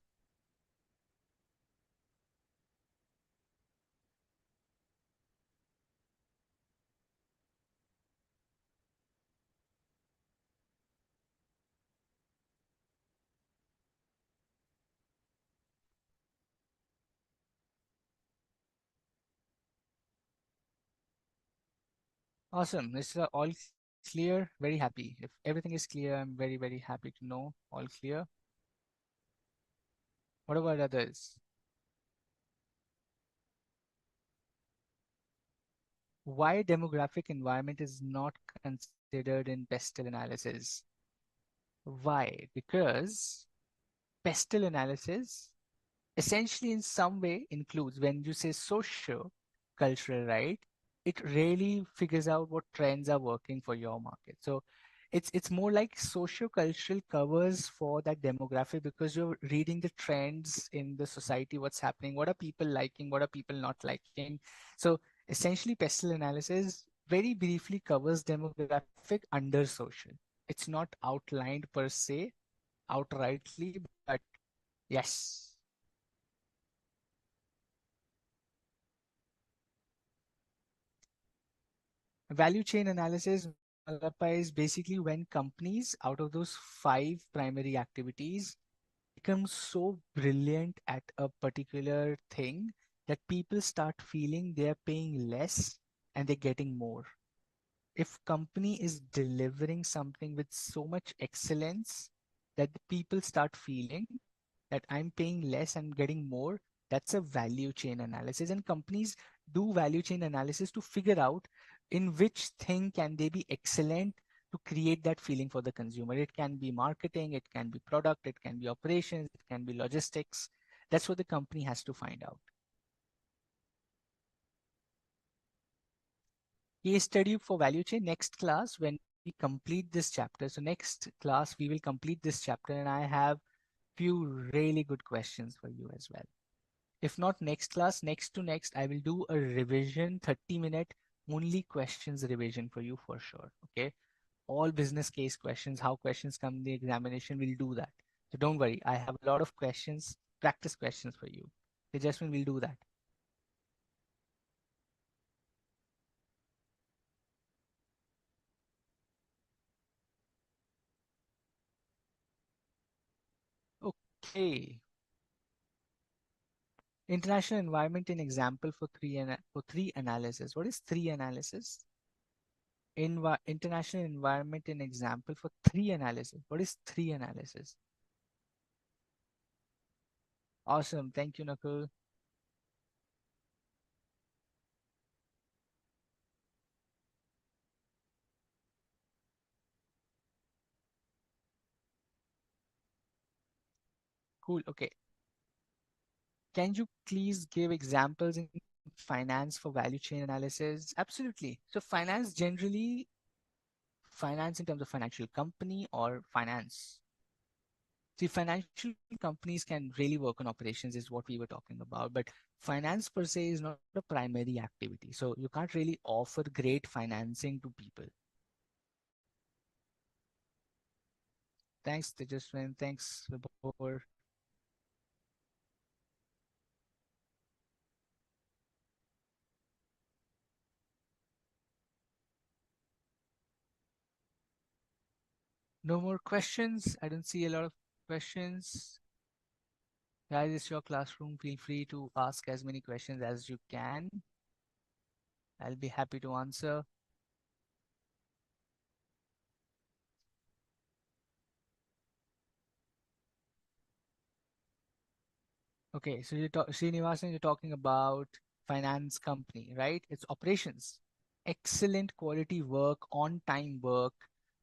Awesome. This is all clear. Very happy. If everything is clear, I'm very, very happy to know. All clear. What about others? Why demographic environment is not considered in pestle analysis? Why? Because pestle analysis essentially in some way includes, when you say socio cultural, right, it really figures out what trends are working for your market. So it's more like socio cultural covers for that demographic, because you're reading the trends in the society, what's happening, what are people liking, what are people not liking. So essentially pestle analysis very briefly covers demographic under social. It's not outlined per se outrightly, but yes. Value chain analysis, Malappa, is basically when companies, out of those five primary activities, become so brilliant at a particular thing that people start feeling they're paying less and they're getting more. If company is delivering something with so much excellence that the people start feeling that I'm paying less and getting more, that's a value chain analysis. And companies do value chain analysis to figure out in which thing can they be excellent to create that feeling for the consumer. It can be marketing, it can be product, it can be operations, it can be logistics. That's what the company has to find out. Case study for value chain next class when we complete this chapter. So next class we will complete this chapter and I have few really good questions for you as well. If not next class, next to next, I will do a revision, 30-minute only questions revision for you for sure. Okay. All business case questions, how questions come in the examination, we'll do that. So don't worry. I have a lot of questions, practice questions for you. Okay, Jasmine will do that. Okay. International environment in example for for three analysis. What is three analysis? International environment in example for three analysis. What is three analysis? Awesome. Thank you, Nakul. Cool. Okay. Can you please give examples in finance for value chain analysis? Absolutely. So finance generally, finance in terms of financial company or finance. See, financial companies can really work on operations is what we were talking about, but finance per se is not a primary activity. So you can't really offer great financing to people. Thanks, Tejaswin. Thanks, Vibhor. No more questions. I don't see a lot of questions. Guys, it's your classroom. Feel free to ask as many questions as you can. I'll be happy to answer. Okay, so Srinivasan, you're talking about finance company, right? It's operations. Excellent quality work, on time work,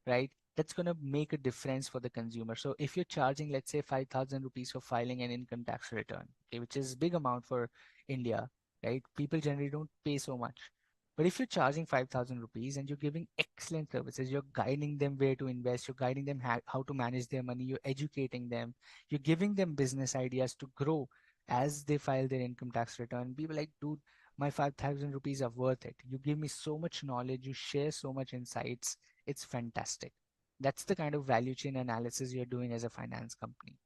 right? That's going to make a difference for the consumer. So if you're charging, let's say, 5,000 rupees for filing an income tax return, okay, which is big amount for India, right? People generally don't pay so much. But if you're charging 5,000 rupees and you're giving excellent services, you're guiding them where to invest, you're guiding them how to manage their money, you're educating them, you're giving them business ideas to grow as they file their income tax return. People like, dude, my 5,000 rupees are worth it. You give me so much knowledge, you share so much insights. It's fantastic. That's the kind of value chain analysis you're doing as a finance company.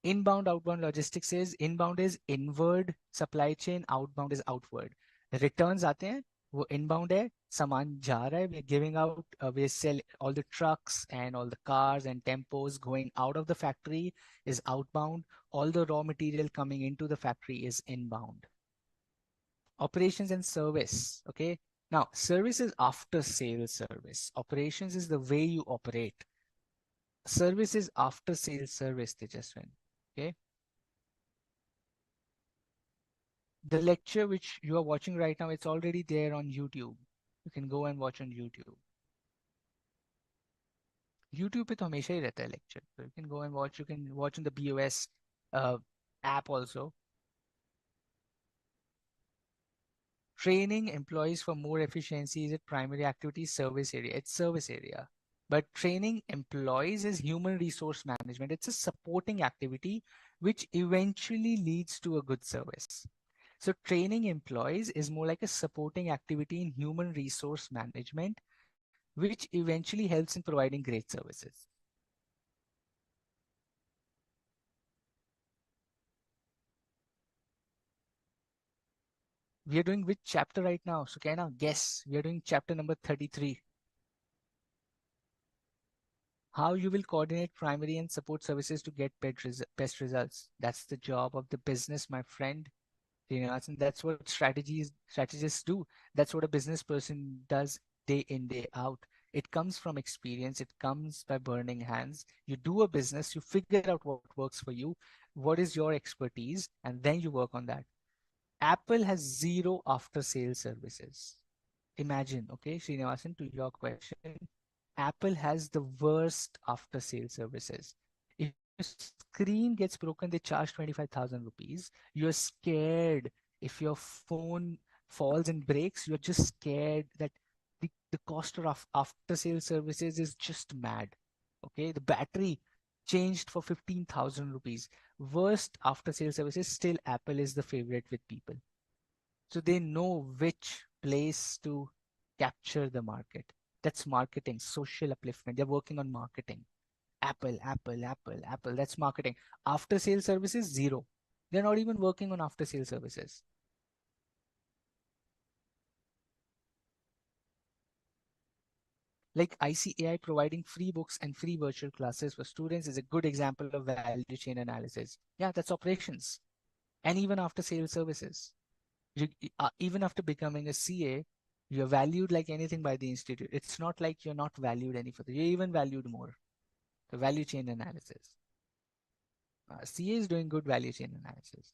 Inbound outbound logistics is inbound is inward supply chain, outbound is outward. Returns आते हैं वो inbound है, सामान जा रहा है, we're giving out, we sell all the trucks and all the cars and tempos going out of the factory is outbound. All the raw material coming into the factory is inbound. Operations and service. Okay. Now, service is after sales service. Operations is the way you operate. Service is after sales service, Tejaswin. Okay. The lecture which you are watching right now, it's already there on YouTube. You can go and watch on YouTube. YouTube पे तो हमेशा ही रहता है lecture. So you can go and watch. You can watch on the BOS uh, app also. Training employees for more efficiency is a primary activity service area. It's service area. But training employees is human resource management. It's a supporting activity which eventually leads to a good service. So training employees is more like a supporting activity in human resource management, which eventually helps in providing great services. We are doing which chapter right now? So can I guess? We are doing chapter number 33. How you will coordinate primary and support services to get best results. That's the job of the business, my friend. And that's what strategists do. That's what a business person does day in, day out. It comes from experience. It comes by burning hands. You do a business, you figure out what works for you, what is your expertise, and then you work on that. Apple has zero after sales services. Imagine, okay, Srinivasan, to your question, Apple has the worst after sales services. If your screen gets broken, they charge 25,000 rupees. You're scared. If your phone falls and breaks, you're just scared that the cost of after sales services is just mad. Okay, the battery changed for 15,000 rupees. Worst after sales services, still Apple is the favorite with people. So they know which place to capture the market. That's marketing, social upliftment. They're working on marketing. Apple, Apple, Apple, Apple. That's marketing. After sale services, zero. They're not even working on after sale services. Like ICAI providing free books and free virtual classes for students is a good example of value chain analysis. Yeah, that's operations. And even after sales services, you, even after becoming a CA, you're valued like anything by the institute. It's not like you're not valued any further. You're even valued more. The value chain analysis. CA is doing good value chain analysis.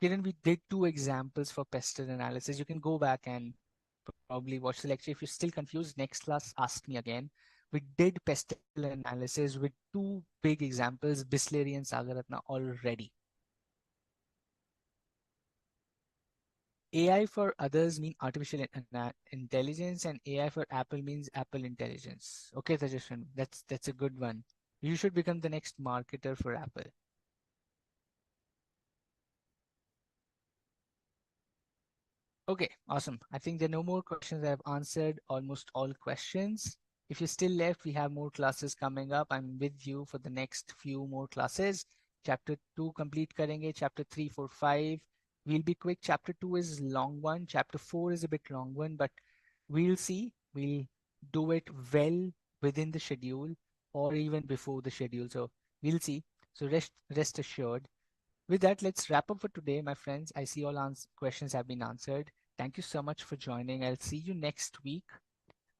Kiran, we did two examples for pestle analysis. You can go back and probably watch the lecture. If you're still confused, next class, ask me again. We did pestle analysis with two big examples, Bisleri and Sagaratna already. AI for others mean artificial intelligence, and AI for Apple means Apple intelligence. Okay, Tajaswan, that's a good one. You should become the next marketer for Apple. Okay, awesome. I think there are no more questions. I've answered almost all questions. If you're still left, we have more classes coming up. I'm with you for the next few more classes. Chapter 2 complete karenge, chapter 3, 4, 5. We'll be quick. Chapter 2 is long one. Chapter 4 is a bit long one, but we'll see. We'll do it well within the schedule or even before the schedule. So we'll see. So rest assured. With that, let's wrap up for today, my friends. I see all questions have been answered. Thank you so much for joining. I'll see you next week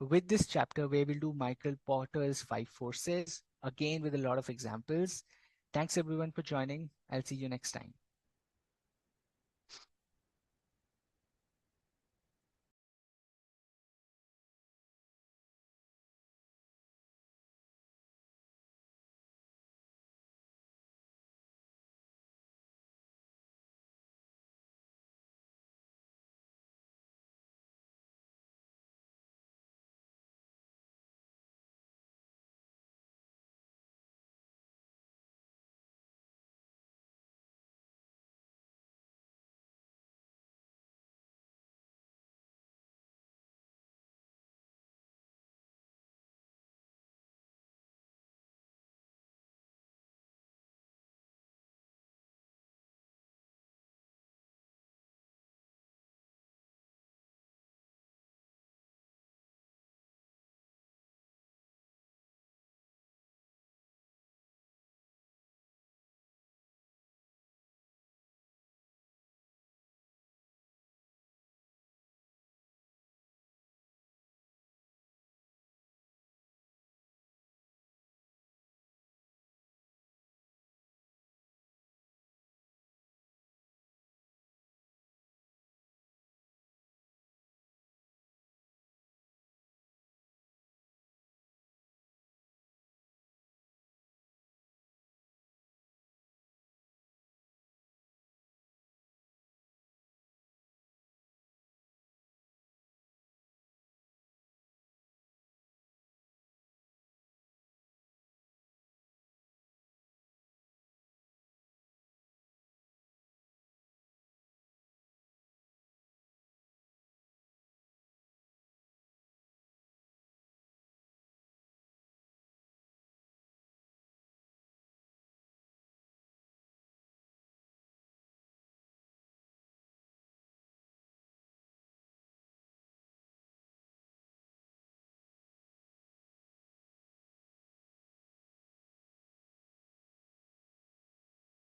with this chapter where we'll do Michael Porter's Five Forces, again with a lot of examples. Thanks everyone for joining. I'll see you next time.